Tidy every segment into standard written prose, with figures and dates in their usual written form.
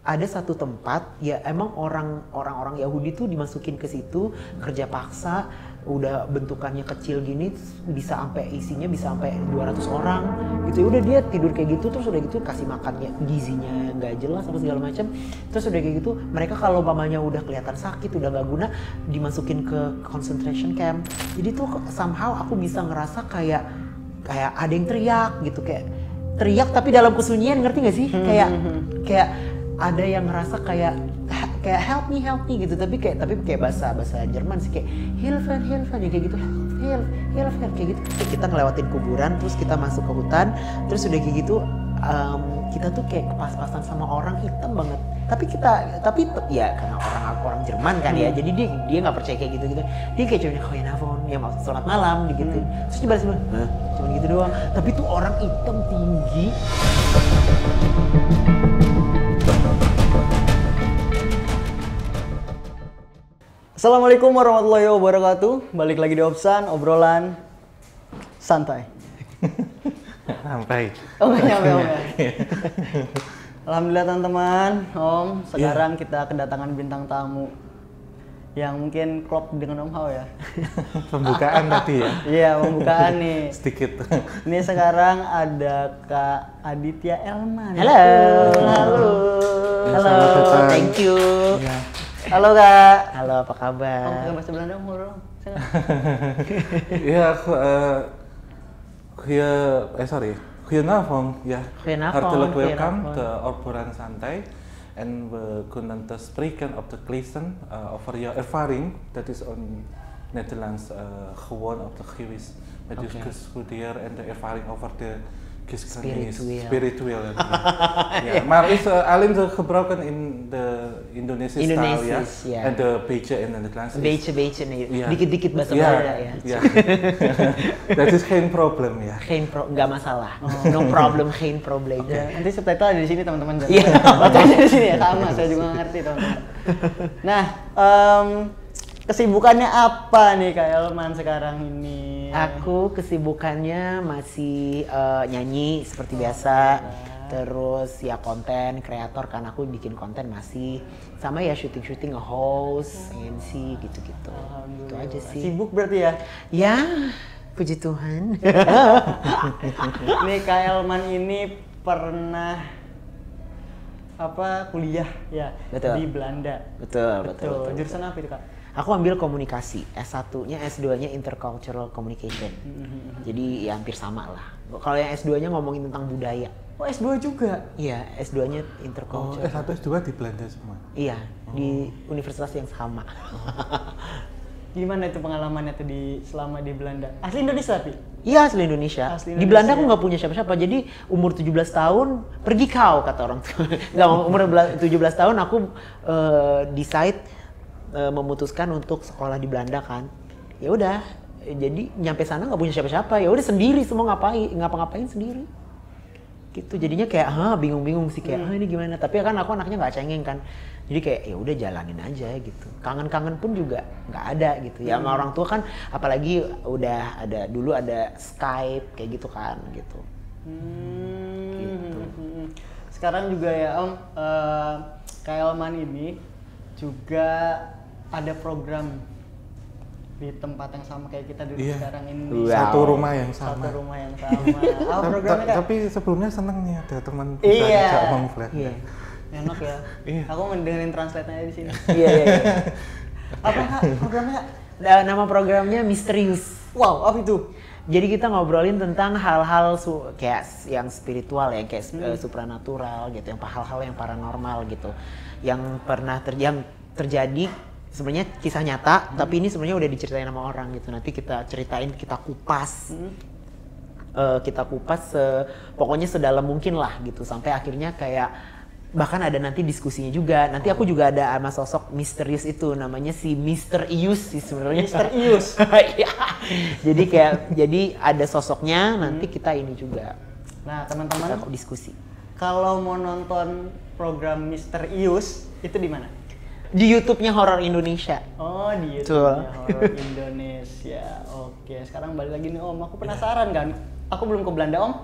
ada satu tempat ya emang orang-orang Yahudi tuh dimasukin ke situ kerja paksa, udah bentukannya kecil gini bisa sampai isinya bisa sampai 200 orang gitu. Udah dia tidur kayak gitu, terus udah gitu kasih makannya gizinya nggak jelas apa segala macam. Terus udah kayak gitu mereka kalau mamanya udah kelihatan sakit udah nggak guna dimasukin ke concentration camp. Jadi tuh somehow aku bisa ngerasa kayak ada yang teriak gitu, kayak teriak tapi dalam kesunyian, ngerti gak sih? Kayak ada yang ngerasa kayak help me gitu, tapi kayak bahasa Jerman sih, kayak Hilfe yang kayak gitu, Hilfe kayak gitu. Kayak kita ngelewatin kuburan terus kita masuk ke hutan, terus udah kayak gitu kita tuh kayak kepas-pasan sama orang hitam banget. Tapi ya karena orang Jerman kan ya, jadi dia nggak percaya kayak gitu. Dia kayak cuma Koyanavon ya maksud sholat malam gitu. Terus dia balas bilang, cuma gitu doang. Tapi tuh orang hitam tinggi. Assalamualaikum warahmatullahi wabarakatuh. Balik lagi di Opsan, obrolan santai. Sampai. Oh nggak nyampe Om ya. Alhamdulillah teman-teman, Om. Sekarang kita kedatangan bintang tamu yang mungkin klop dengan Om Hao ya. Pembukaan tadi ya. Iya, pembukaan nih. Sedikit. Ini sekarang ada Kak Aditya Elman. Halo. Thank you. Ya. Halo Kak. Halo, apa kabar? Om pakai bahasa Belanda Om, ngobrol. Ja, goedenavond. Ja, hartelijk welkom te obrolan santai. En we kunnen te spreken op de klisten over je ervaring. Dat is on Nederlands gewoon op de geweest met je gestudeerd en de ervaring over de geschiedenis. Spiritueel. Ja, maar is alleen gebruiken in de Indonesische taal ya. Ja. En de beetje in het Nederlands. Beetje nih, Ja. dikit-dikit bahasa Belanda ya. Ja. Dat is geen probleem ya. Nggak masalah. No problem, geen probleem. Ya, nanti subtitle ada di sini teman-teman. Iya. Bacanya di sini ya, sama. Saya juga nggak ngerti teman-teman. Nah, kesibukannya apa nih Kak Elman sekarang ini? Aku kesibukannya masih nyanyi seperti biasa, terus ya konten kreator kan, aku bikin konten masih, sama ya syuting nge-host, MC gitu-gitu. Itu aja sih. Sibuk berarti ya? Ya, puji Tuhan. Nih Kak Elman ini pernah kuliah ya? Betul. Di Belanda. Betul. Jurusan apa itu Kak? Aku ambil komunikasi, S1-nya, S2-nya Intercultural Communication. Jadi ya hampir sama lah. Kalau yang S2-nya ngomongin tentang budaya. Oh S2 juga? Iya, S2-nya Oh, Intercultural. S1 S2 di Belanda semua. Iya, di universitas yang sama. Gimana itu pengalamannya tuh selama di Belanda? Asli Indonesia tapi? Iya, asli Indonesia. Asli Di Belanda aku Indonesia. nggak punya siapa-siapa. Jadi umur 17 tahun pergi kau kata orang tua. Nggak, umur 17 tahun aku decide memutuskan untuk sekolah di Belanda kan. Ya udah, jadi nyampe sana nggak punya siapa-siapa. Ya udah sendiri semua ngapa-ngapain sendiri. Gitu. Jadinya kayak bingung-bingung sih kayak ini gimana. Tapi kan aku anaknya nggak cengeng kan. Jadi kayak ya udah jalanin aja gitu. Kangen-kangen pun juga nggak ada gitu. Ya sama orang tua kan, apalagi udah ada dulu ada Skype kayak gitu kan gitu. Gitu. Sekarang juga ya Om, Kak Elman ini juga ada program di tempat yang sama kayak kita dulu sekarang ini. Wow. Satu rumah yang sama. Satu rumah yang sama. Apa programnya Kak? Tapi sebelumnya seneng nih ada teman Iya. bisa ngomong flat. Iya. Enak ya. Iya. Aku ngedengerin translate-nya di sini. Iya. Apa Kak programnya? Nama programnya Misterius. Wow, apa itu? Jadi kita ngobrolin tentang hal-hal kayak yang spiritual ya, kayak supranatural gitu, yang hal-hal yang paranormal gitu, yang pernah terjadi sebenarnya kisah nyata, tapi ini sebenarnya udah diceritain sama orang gitu. Nanti kita ceritain, kita kupas, pokoknya sedalam mungkin lah gitu, sampai akhirnya kayak bahkan ada nanti diskusinya juga. Nanti aku juga ada sama sosok misterius itu, namanya si Mr. Ius sih sebenarnya. Mr. Ius. Iya. jadi ada sosoknya, nanti kita ini juga. Nah, teman-teman, Kita diskusi. kalau mau nonton program Mr. Ius itu di mana? Di YouTube-nya Horor Indonesia. Oh, di Betul. YouTube Horor Indonesia. Oke, sekarang balik lagi nih Om. Aku penasaran kan. Aku belum ke Belanda Om.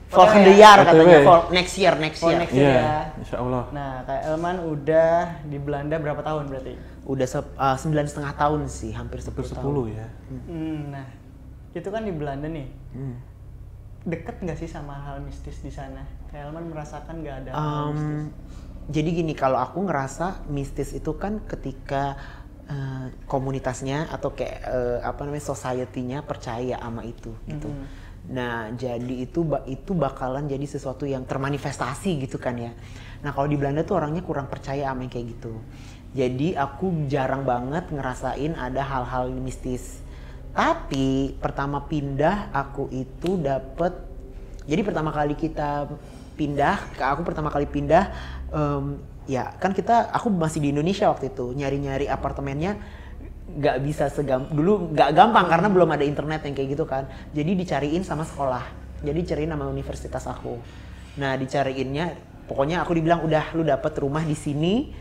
Volgende jaar katanya, next year. Iya, insya Allah. Nah, Kak Elman udah di Belanda berapa tahun berarti? Udah 9,5 tahun sih, hampir 10 tahun. ya. Nah, itu kan di Belanda nih. Deket nggak sih sama hal mistis di sana? Kak Elman merasakan nggak ada hal mistis? Jadi gini, kalau aku ngerasa mistis itu kan ketika komunitasnya atau kayak society-nya percaya sama itu gitu. Nah, jadi itu bakalan jadi sesuatu yang termanifestasi gitu kan ya. Nah, kalau di Belanda tuh orangnya kurang percaya sama yang kayak gitu. Jadi aku jarang banget ngerasain ada hal-hal mistis. Tapi pertama pindah aku itu dapet. Jadi pertama kali kita pindah, ya kan aku masih di Indonesia waktu itu, nyari-nyari apartemennya nggak bisa dulu nggak gampang karena belum ada internet yang kayak gitu kan. Jadi dicariin sama sekolah, jadi dicariin sama universitas aku. Nah, dicariinnya, pokoknya aku dibilang udah lu dapet rumah di sini,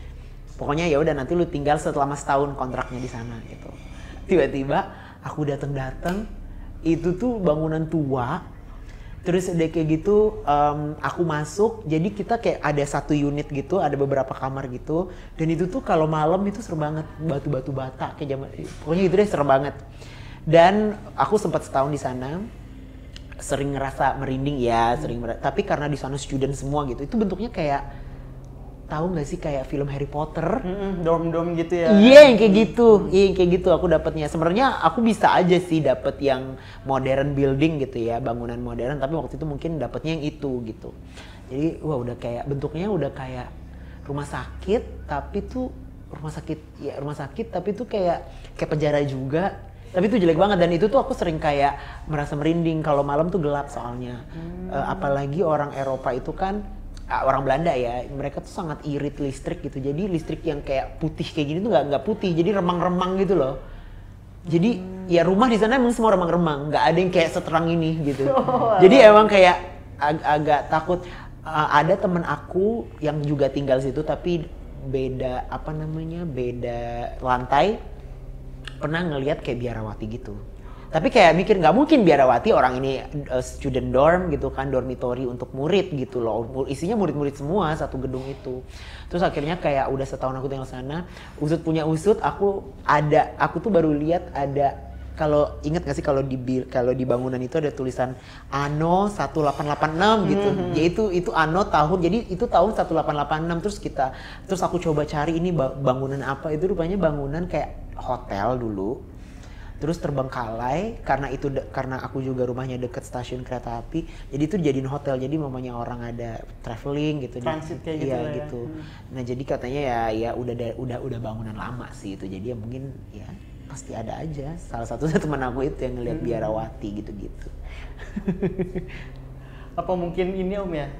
pokoknya ya udah nanti lu tinggal selama setahun kontraknya di sana gitu. Tiba-tiba aku datang, itu tuh bangunan tua. Terus udah kayak gitu, aku masuk, jadi kita kayak ada satu unit gitu, ada beberapa kamar gitu. Dan itu tuh kalau malam itu seru banget, batu-batu bata kayak zaman, pokoknya itu deh seru banget. Dan aku sempat setahun di sana, sering ngerasa merinding ya, tapi karena di sana student semua gitu, itu bentuknya kayak, tahu nggak sih kayak film Harry Potter, dorm gitu ya? Iya, yang kayak gitu aku dapetnya. Sebenarnya aku bisa aja sih dapet yang modern building gitu ya, bangunan modern, tapi waktu itu mungkin dapetnya yang itu gitu. Jadi wah, udah kayak bentuknya udah kayak rumah sakit, tapi tuh rumah sakit tapi tuh kayak penjara juga. Tapi itu jelek banget, dan itu tuh aku sering kayak merasa merinding kalau malam tuh gelap soalnya. Apalagi orang Eropa itu kan, orang Belanda ya, mereka tuh sangat irit listrik gitu. Jadi listrik yang kayak putih kayak gini tuh nggak putih, jadi remang-remang gitu loh. Jadi ya rumah di sana emang semua remang-remang, nggak ada yang kayak seterang ini gitu. Jadi emang kayak agak takut. Ada temen aku yang juga tinggal situ tapi beda lantai, pernah ngelihat kayak biarawati gitu. Tapi kayak mikir nggak mungkin biarawati, orang ini student dorm gitu kan, dormitory untuk murid gitu loh, isinya murid-murid semua satu gedung itu. Terus akhirnya kayak udah setahun aku tinggal sana, usut punya usut, aku tuh baru lihat ada, kalau inget nggak sih kalau di bangunan itu ada tulisan Anno 1886 gitu. Yaitu itu Anno tahun, jadi itu tahun 1886. Terus aku coba cari ini bangunan apa, itu rupanya bangunan kayak hotel dulu. Terus terbengkalai karena aku juga rumahnya deket stasiun kereta api, jadi itu dijadiin hotel. Jadi mamanya orang ada traveling gitu, transit kayak gitu, ya, gitu. Nah, jadi katanya ya udah bangunan lama sih itu. Jadi ya mungkin ya pasti ada aja. Salah satunya teman aku itu yang ngelihat biarawati gitu-gitu. Apa mungkin ini Om ya,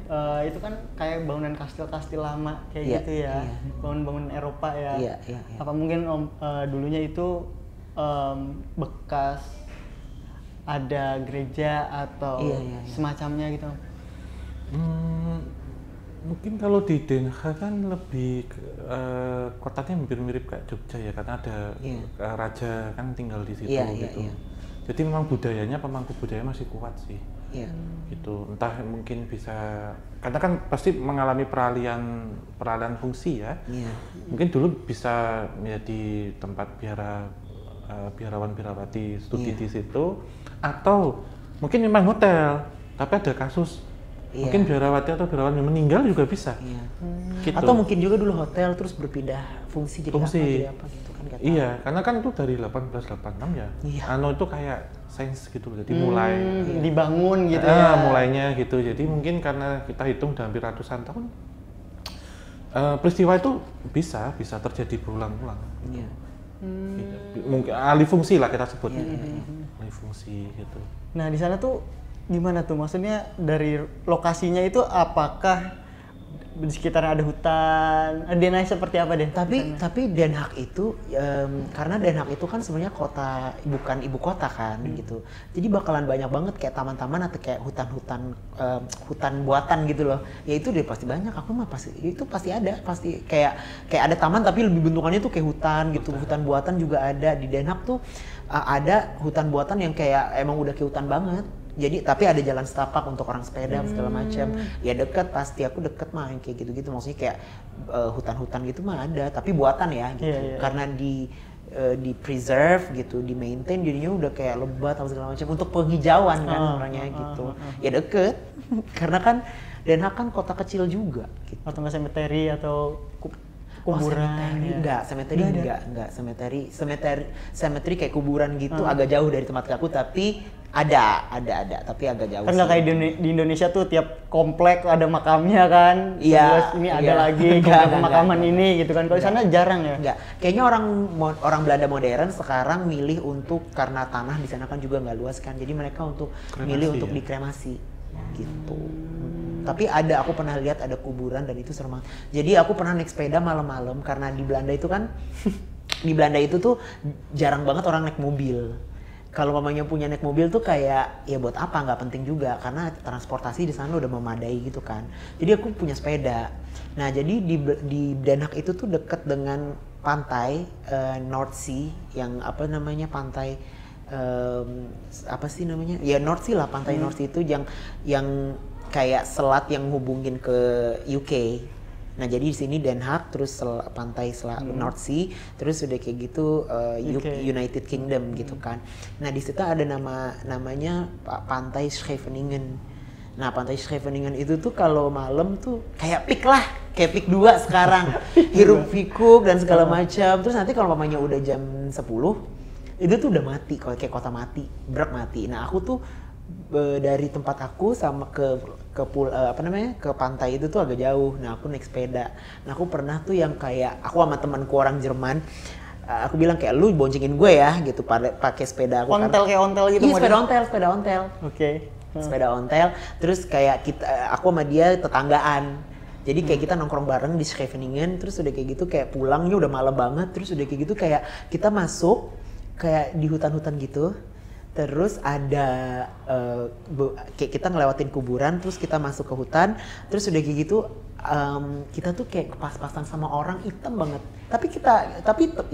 itu kan kayak bangunan kastil-kastil lama kayak gitu ya, bangunan Eropa ya. Apa mungkin Om dulunya itu bekas ada gereja atau semacamnya gitu? Mungkin kalau di Den Haag kan lebih kotanya mirip kayak Jogja ya, karena ada raja kan tinggal di situ gitu. Jadi memang pemangku budaya masih kuat sih. Gitu. Entah mungkin bisa, karena kan pasti mengalami peralihan fungsi ya. Mungkin dulu bisa menjadi tempat biarawan-biarawati studi di situ, atau mungkin memang hotel tapi ada kasus mungkin biarawati atau biarawan yang meninggal juga bisa. Gitu. Atau mungkin juga dulu hotel terus berpindah fungsi jadi apa gitu kan. Iya, karena kan itu dari 1886 ya. Anno itu kayak sains gitu, jadi mulai dibangun gitu ya. Mulainya gitu. Jadi mungkin karena kita hitung udah hampir ratusan tahun, peristiwa itu bisa terjadi berulang-ulang. Mungkin alih fungsi lah kita sebutnya. Alih fungsi gitu. Nah, di sana tuh gimana tuh? Maksudnya dari lokasinya itu apakah di sekitarnya ada hutan? Den Haag seperti apa deh? Tapi Den Haag itu karena Den Haag itu kan sebenarnya kota, bukan ibu kota kan gitu. Jadi bakalan banyak banget kayak taman-taman atau kayak hutan buatan gitu loh. Ya itu deh pasti banyak. Aku mah pasti ada, pasti kayak ada taman tapi lebih bentukannya tuh kayak hutan gitu. Hutan buatan juga ada di Den Haag tuh, ada hutan buatan yang kayak emang udah kayak hutan banget Jadi tapi ada jalan setapak untuk orang sepeda segala macam. Ya deket, pasti aku deket mah yang kayak gitu-gitu. Maksudnya kayak hutan-hutan gitu mah ada, tapi buatan ya gitu. Karena di preserve gitu, di maintain, jadinya udah kayak lebat atau segala macam untuk penghijauan kan orangnya gitu. Ya deket, karena kan Den Haag kan kota kecil juga gitu. Atau nggak cemetery atau kuburan? Cemetery kayak kuburan gitu, agak jauh dari tempat aku, tapi ada, tapi agak jauh. Kan nggak kayak di Indonesia tuh tiap komplek ada makamnya kan? Iya. Ini ada lagi pemakaman ini gitu kan? Kalau di sana jarang ya? Enggak. Kayaknya orang Belanda modern sekarang milih untuk, karena tanah di sana kan juga nggak luas kan, jadi mereka untuk milih untuk dikremasi gitu. Tapi aku pernah lihat ada kuburan dan itu serem banget. Jadi aku pernah naik sepeda malam-malam karena di Belanda itu kan di Belanda itu tuh jarang banget orang naik mobil. Kalau mamanya punya naik mobil tuh kayak ya buat apa, nggak penting juga karena transportasi di sana udah memadai gitu kan. Jadi aku punya sepeda. Nah jadi di Den Haag itu tuh deket dengan pantai North Sea yang apa namanya pantai apa sih namanya ya North Sea lah, pantai North Sea itu yang kayak selat yang hubungin ke UK. Nah jadi di sini Den Haag, terus pantai North Sea, terus udah kayak gitu United Kingdom gitu kan. Nah di situ ada namanya pantai Scheveningen. Nah pantai Scheveningen itu tuh kalau malam tuh kayak kayak pik 2 sekarang, hiruk pikuk dan segala macam. Terus nanti kalau mamanya udah jam 10 itu tuh udah mati, kayak kota mati, mati. Nah aku tuh dari tempat aku sama ke pantai itu tuh agak jauh. Nah aku naik sepeda. Nah aku pernah tuh yang kayak aku sama temanku orang Jerman, aku bilang kayak lu boncengin gue ya gitu pakai sepeda aku. Kayak ontel gitu. Iya sepeda ontel. Oke. Sepeda ontel. Terus kayak aku sama dia tetanggaan. Jadi kayak kita nongkrong bareng di Scheveningen, terus udah kayak gitu kayak pulangnya udah malam banget, terus udah kayak gitu kayak kita masuk kayak di hutan-hutan gitu. Terus ada kayak kita ngelewatin kuburan, terus kita masuk ke hutan, terus udah kayak gitu kita tuh kayak kepas-pasan sama orang hitam banget. Tapi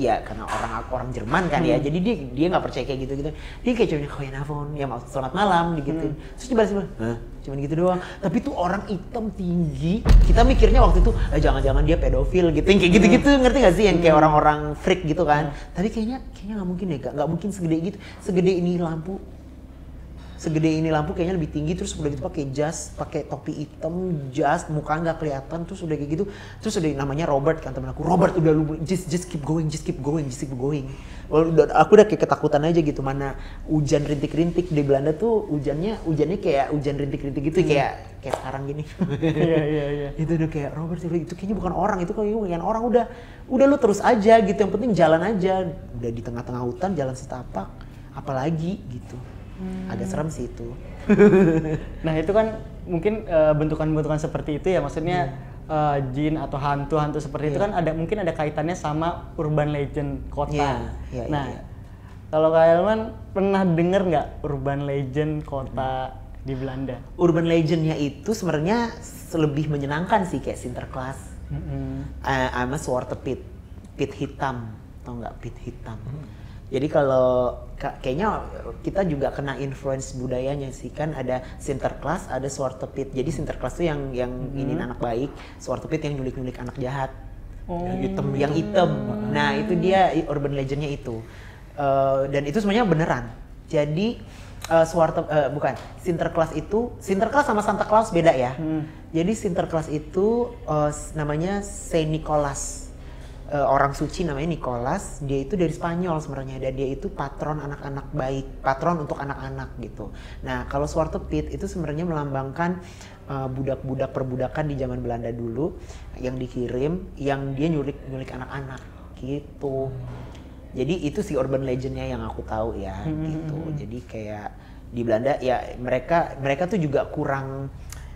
ya karena orang Jerman kan ya, jadi dia nggak percaya kayak gitu. Dia kayak cuman Goedenavond, ya selamat malam gitu. Terus dibalas cuman gitu doang. Tapi tuh orang hitam tinggi. Kita mikirnya waktu itu jangan-jangan dia pedofil gitu, kayak gitu-gitu, ngerti gak sih yang kayak orang-orang freak gitu kan. Tapi kayaknya nggak mungkin ya, nggak mungkin segede gitu, segede ini lampu kayaknya lebih tinggi, terus udah gitu pakai jas, pakai topi hitam, jas, muka nggak kelihatan, terus udah kayak gitu, terus udah namanya Robert kan temen aku, Robert udah lu just keep going. Aku udah kayak ketakutan aja gitu, mana hujan rintik-rintik di Belanda tuh hujannya kayak hujan rintik-rintik gitu, kayak sekarang gini. Iya. Itu udah kayak Robert itu kayaknya bukan orang, itu kayaknya bukan orang, udah lu terus aja gitu, yang penting jalan aja, udah di tengah-tengah hutan jalan setapak, apalagi gitu. Agak serem sih itu. Nah itu kan mungkin bentukan-bentukan seperti itu ya, maksudnya jin atau hantu seperti itu kan mungkin ada kaitannya sama urban legend kota. Kalau Kak Elman pernah denger nggak urban legend kota di Belanda? Urban legendnya itu sebenarnya lebih menyenangkan sih, kayak Sinterklaas, sama Zwarte Piet hitam, tau nggak pit hitam? Jadi kalau kayaknya kita juga kena influence budayanya sih, kan ada Sinterklaas, ada Zwarte Piet. Jadi Sinterklaas tuh yang ini anak baik, Zwarte Piet yang nyulik anak jahat. Yang hitam. Nah, itu dia urban legendnya itu. Dan itu semuanya beneran. Jadi Sinterklaas sama Santa Claus beda ya. Jadi Sinterklaas itu namanya Saint Nicholas. Orang suci namanya Nicholas, dia itu dari Spanyol sebenarnya, dan dia itu patron anak-anak baik, patron untuk anak-anak gitu. Nah kalau Zwarte Piet itu sebenarnya melambangkan budak-budak perbudakan di zaman Belanda dulu yang dikirim, yang dia nyulik anak-anak gitu. Jadi itu si urban legendnya yang aku tahu ya gitu. Jadi kayak di Belanda ya mereka tuh juga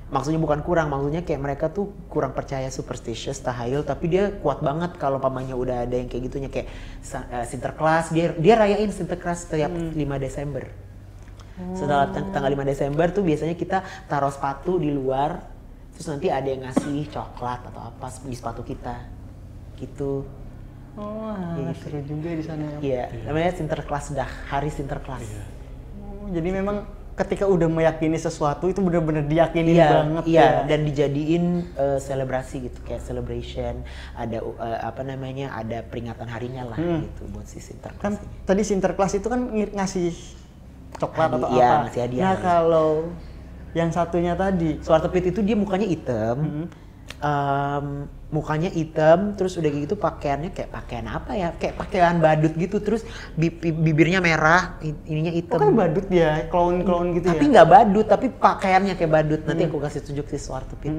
maksudnya kayak mereka tuh kurang percaya superstitious, tahayul, tapi dia kuat banget kalau pamannya udah ada yang kayak gitunya, kayak Sinterklaas, dia rayain Sinterklaas setiap 5 Desember. Setelah tanggal 5 Desember tuh biasanya kita taruh sepatu di luar, terus nanti ada yang ngasih coklat atau apa di sepatu kita gitu. Seru juga di sana. Iya, namanya Sinterklaas, hari Sinterklaas. Jadi memang ketika udah meyakini sesuatu itu benar-benar diyakini banget ya. Dan dijadiin selebrasi gitu, kayak celebration, ada ada peringatan harinya lah gitu buat si Sinterklas. Kan tadi Sinterklas itu kan ngasih coklat atau apa? Ngasih hadiah. Nah kalau yang satunya tadi, Zwartepit itu dia mukanya hitam. Mukanya hitam, terus udah gitu pakaiannya kayak pakaian apa ya? Kayak pakaian badut gitu, terus bibirnya merah, ininya hitam. Kan badut dia, clown gitu tapi ya? nggak badut, tapi pakaiannya kayak badut. Nanti aku kasih tunjuk si Zwartepit.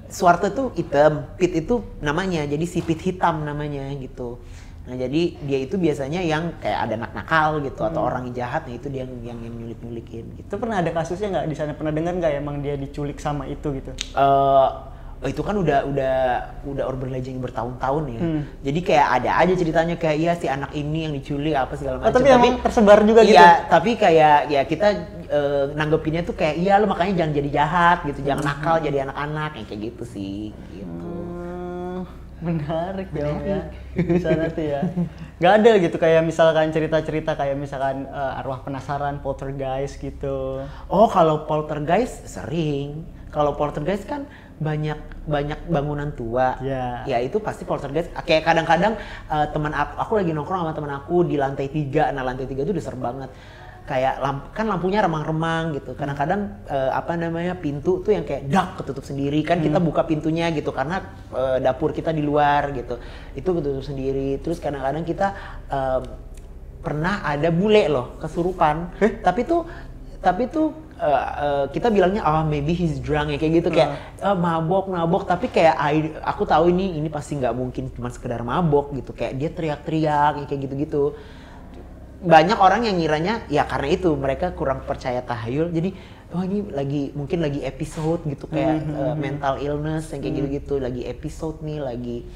Zwarte tuh hitam, Pit itu namanya, jadi si Pit hitam namanya gitu. Nah jadi dia itu biasanya yang kayak ada nakal gitu atau orang jahat, nah itu dia yang nyulik-nyulikin gitu. Itu pernah ada kasusnya nggak di sana? Pernah dengar nggak emang dia diculik sama itu gitu? Itu kan udah urban legend bertahun-tahun ya. Jadi kayak ada aja ceritanya kayak iya si anak ini yang diculik apa segala macam. Tapi emang tersebar juga gitu. Iya, tapi kayak ya kita nanggepinnya tuh kayak iya lo makanya jangan jadi jahat gitu, jangan nakal jadi anak-anak yang kayak gitu sih gitu. Menarik ya di sana tuh ya. Gak ada gitu kayak misalkan cerita-cerita kayak misalkan arwah penasaran, poltergeist gitu. Oh kalau poltergeist sering. Kalau poltergeist kan banyak bangunan tua. Ya itu pasti poltergeist. Kayak kadang-kadang teman aku lagi nongkrong sama teman aku di lantai 3. Nah lantai 3 itu udah serem banget. Kayak kan lampunya remang-remang gitu. Kadang-kadang pintu tuh yang kayak ketutup sendiri kan, kita buka pintunya gitu karena dapur kita di luar gitu. Itu ketutup sendiri. Terus kadang-kadang kita pernah ada bule loh kesurupan. Tapi tuh kita bilangnya maybe he's drunk ya kayak gitu, kayak mabok tapi kayak aku tahu ini pasti nggak mungkin cuma sekedar mabok gitu, kayak dia teriak-teriak kayak gitu. Banyak orang yang ngiranya ya karena itu mereka kurang percaya tahayul, jadi ini mungkin lagi episode gitu kayak mental illness yang kayak gitu-gitu, lagi episode nih, lagi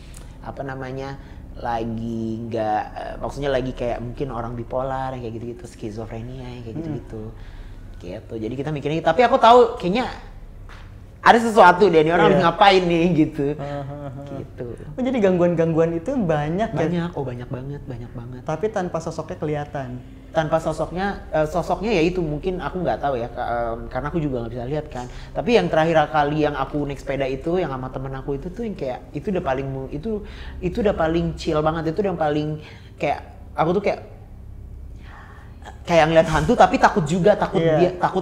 lagi nggak maksudnya lagi kayak mungkin orang bipolar yang kayak gitu-gitu, skizofrenia yang kayak gitu-gitu. Gitu. Jadi kita mikirnya, tapi aku tahu kayaknya ada sesuatu deh, ini orang harus ngapain nih gitu. Gitu. Oh, jadi gangguan-gangguan itu banyak ya? Banyak banget. Tapi tanpa sosoknya kelihatan. Tanpa sosoknya ya itu mungkin aku nggak tahu ya, karena aku juga nggak bisa lihat kan. Tapi yang terakhir kali yang aku naik sepeda itu, yang sama temen aku itu tuh yang kayak itu udah paling chill banget, itu udah yang paling kayak aku tuh kayak ngeliat hantu tapi takut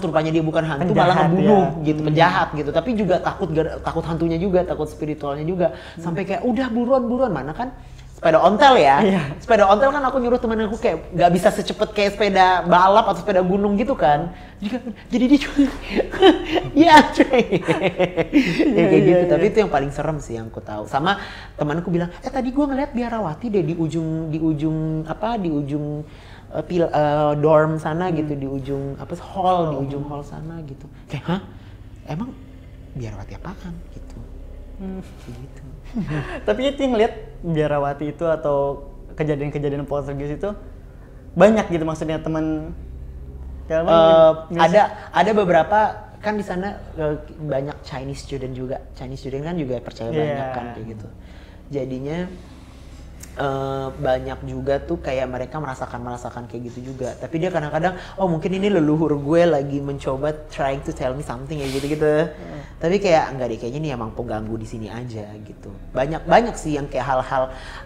rupanya dia bukan hantu, penjahat, malah ngebunuh gitu, penjahat gitu, tapi juga takut hantunya juga, takut spiritualnya juga. Sampai kayak udah buruan mana kan sepeda ontel ya. Sepeda ontel kan aku nyuruh temen aku kayak nggak bisa secepat kayak sepeda balap atau sepeda gunung gitu kan, jadi dia juga ya kayak gitu. Tapi itu yang paling serem sih yang aku tahu. Sama temanku bilang tadi gua ngeliat biarawati deh di ujung dorm sana gitu, di ujung hall, di ujung hall sana gitu. Kayak emang biarawati apaan gitu. Gitu. Tapi itu yang ngeliat biarawati itu atau kejadian-kejadian poltergeist itu banyak gitu, maksudnya teman ada beberapa kan di sana banyak Chinese student juga. Chinese student kan juga percaya banyak kan kayak gitu. Jadinya banyak juga tuh kayak mereka merasakan kayak gitu juga. Tapi dia kadang-kadang mungkin ini leluhur gue lagi mencoba trying to tell me something ya gitu. Tapi kayak enggak deh, kayaknya ini emang pengganggu di sini aja gitu. Banyak sih yang kayak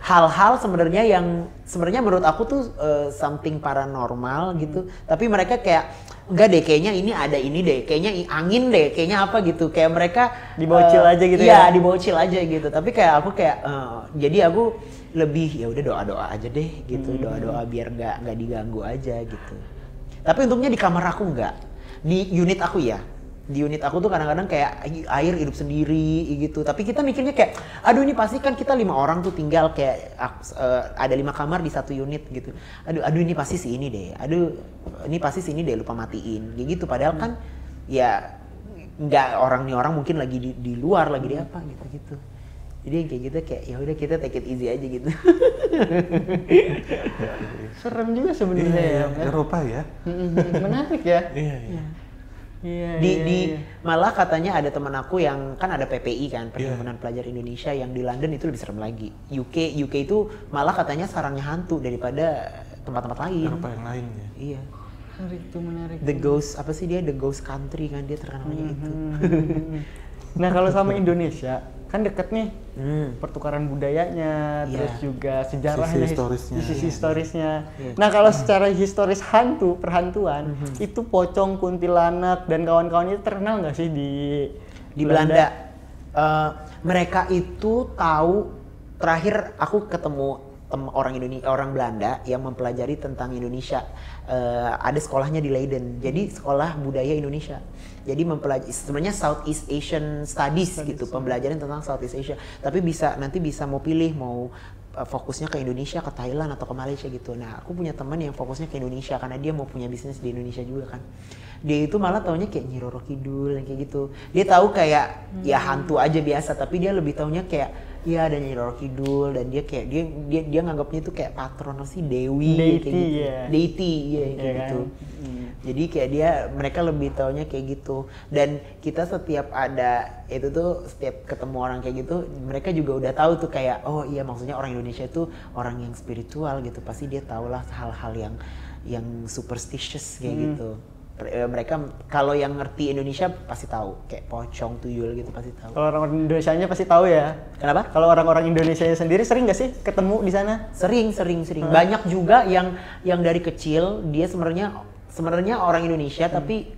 hal-hal sebenarnya yang sebenarnya menurut aku tuh something paranormal gitu. Tapi mereka kayak enggak deh, kayaknya ini ada ini deh, kayaknya angin deh, kayaknya apa gitu. Kayak mereka dibawa chill aja gitu ya. Iya, dibawa chill aja gitu. Tapi kayak aku jadi aku lebih ya udah doa aja deh gitu, doa biar nggak diganggu aja gitu. Tapi untungnya di kamar aku nggak, di unit aku ya. Di unit aku tuh kadang-kadang kayak air hidup sendiri gitu. Tapi kita mikirnya kayak, aduh ini pasti kan kita 5 orang tuh tinggal kayak ada 5 kamar di satu unit gitu. Aduh ini pasti si ini deh. Aduh ini pasti si ini deh lupa matiin. Kayak gitu. Padahal kan ya nggak, orang mungkin lagi di luar, lagi di apa gitu. Jadi yang kayak gitu kayak ya udah kita take it easy aja gitu. Serem juga sebenarnya ya. Eropa ya. Menarik ya. Iya. Malah katanya ada teman aku yang kan ada PPI kan, Perhimpunan Pelajar Indonesia, yang di London itu lebih serem lagi. UK itu malah katanya sarangnya hantu daripada tempat-tempat lain. Eropa yang lain ya. Iya. Menarik. The Ghost, apa sih dia? The Ghost Country kan, dia terkenalnya itu. Nah kalau sama Indonesia, kan deket nih pertukaran budayanya, terus juga sejarahnya, sisi historisnya. Nah kalau secara historis perhantuan, itu pocong, kuntilanak, dan kawan-kawannya terkenal nggak sih di Belanda? Mereka itu tahu, terakhir aku ketemu orang Belanda yang mempelajari tentang Indonesia. Ada sekolahnya di Leiden, jadi sekolah budaya Indonesia. Jadi mempelajari sebenarnya Southeast Asian Studies gitu, pembelajaran tentang Southeast Asia. Tapi nanti bisa mau pilih mau fokusnya ke Indonesia, ke Thailand atau ke Malaysia gitu. Nah, aku punya teman yang fokusnya ke Indonesia karena dia mau punya bisnis di Indonesia juga kan. Dia itu malah taunya kayak Nyi Roro Kidul kayak gitu. Dia tahu kayak ya hantu aja biasa, tapi dia lebih taunya kayak ya ada Nyi Roro Kidul, dan dia kayak dia nganggapnya itu kayak patron sih, dewi kayak gitu. Deity ya kayak gitu. Jadi kayak mereka lebih taunya kayak gitu. Dan kita setiap ketemu orang kayak gitu, mereka juga udah tahu tuh kayak oh iya maksudnya orang Indonesia itu orang yang spiritual gitu. Pasti dia tahulah hal-hal yang superstitious kayak gitu. Mereka kalau yang ngerti Indonesia pasti tahu, kayak pocong, tuyul gitu pasti tahu. Kalau orang Indonesianya pasti tahu ya. Kenapa? Kalau orang-orang Indonesia sendiri sering nggak sih ketemu di sana? Sering. Banyak juga yang dari kecil dia sebenarnya orang Indonesia tapi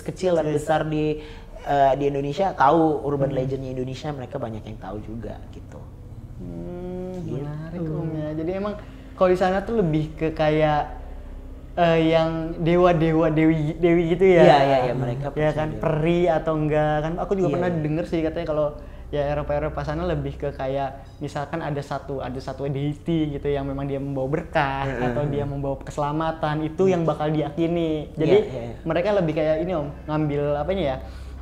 kecil dan besar di Indonesia, tahu urban legendnya Indonesia, mereka banyak yang tahu juga gitu. Menarik Om ya. Jadi emang kalau di sana tuh lebih ke kayak yang dewa-dewa dewi gitu ya. Iya mereka ya kan dewa. Peri atau enggak kan, aku juga pernah denger sih katanya kalau ya Eropa sana lebih ke kayak misalkan ada satu deity gitu yang memang dia membawa berkah atau dia membawa keselamatan, itu yang bakal diyakini. Jadi mereka lebih kayak ini Om,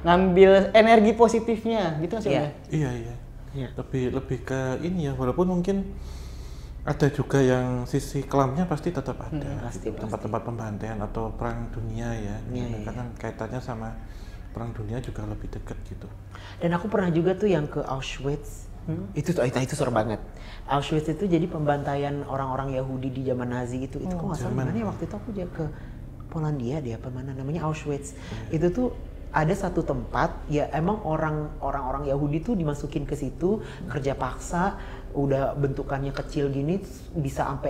ngambil energi positifnya gitu sih Om. Iya. Lebih ke ini ya, walaupun mungkin ada juga yang sisi kelamnya pasti tetap ada. Pasti. Tempat-tempat pembantaian atau perang dunia ya. Karena kaitannya sama perang dunia juga lebih dekat gitu. Dan aku pernah juga tuh yang ke Auschwitz. Itu serem banget. Auschwitz itu jadi pembantaian orang-orang Yahudi di zaman Nazi itu. Itu kok nggak salah mana ya, waktu itu aku juga ke Polandia deh apa mana namanya Auschwitz. Itu tuh ada satu tempat ya emang orang-orang Yahudi tuh dimasukin ke situ kerja paksa, udah bentukannya kecil gini,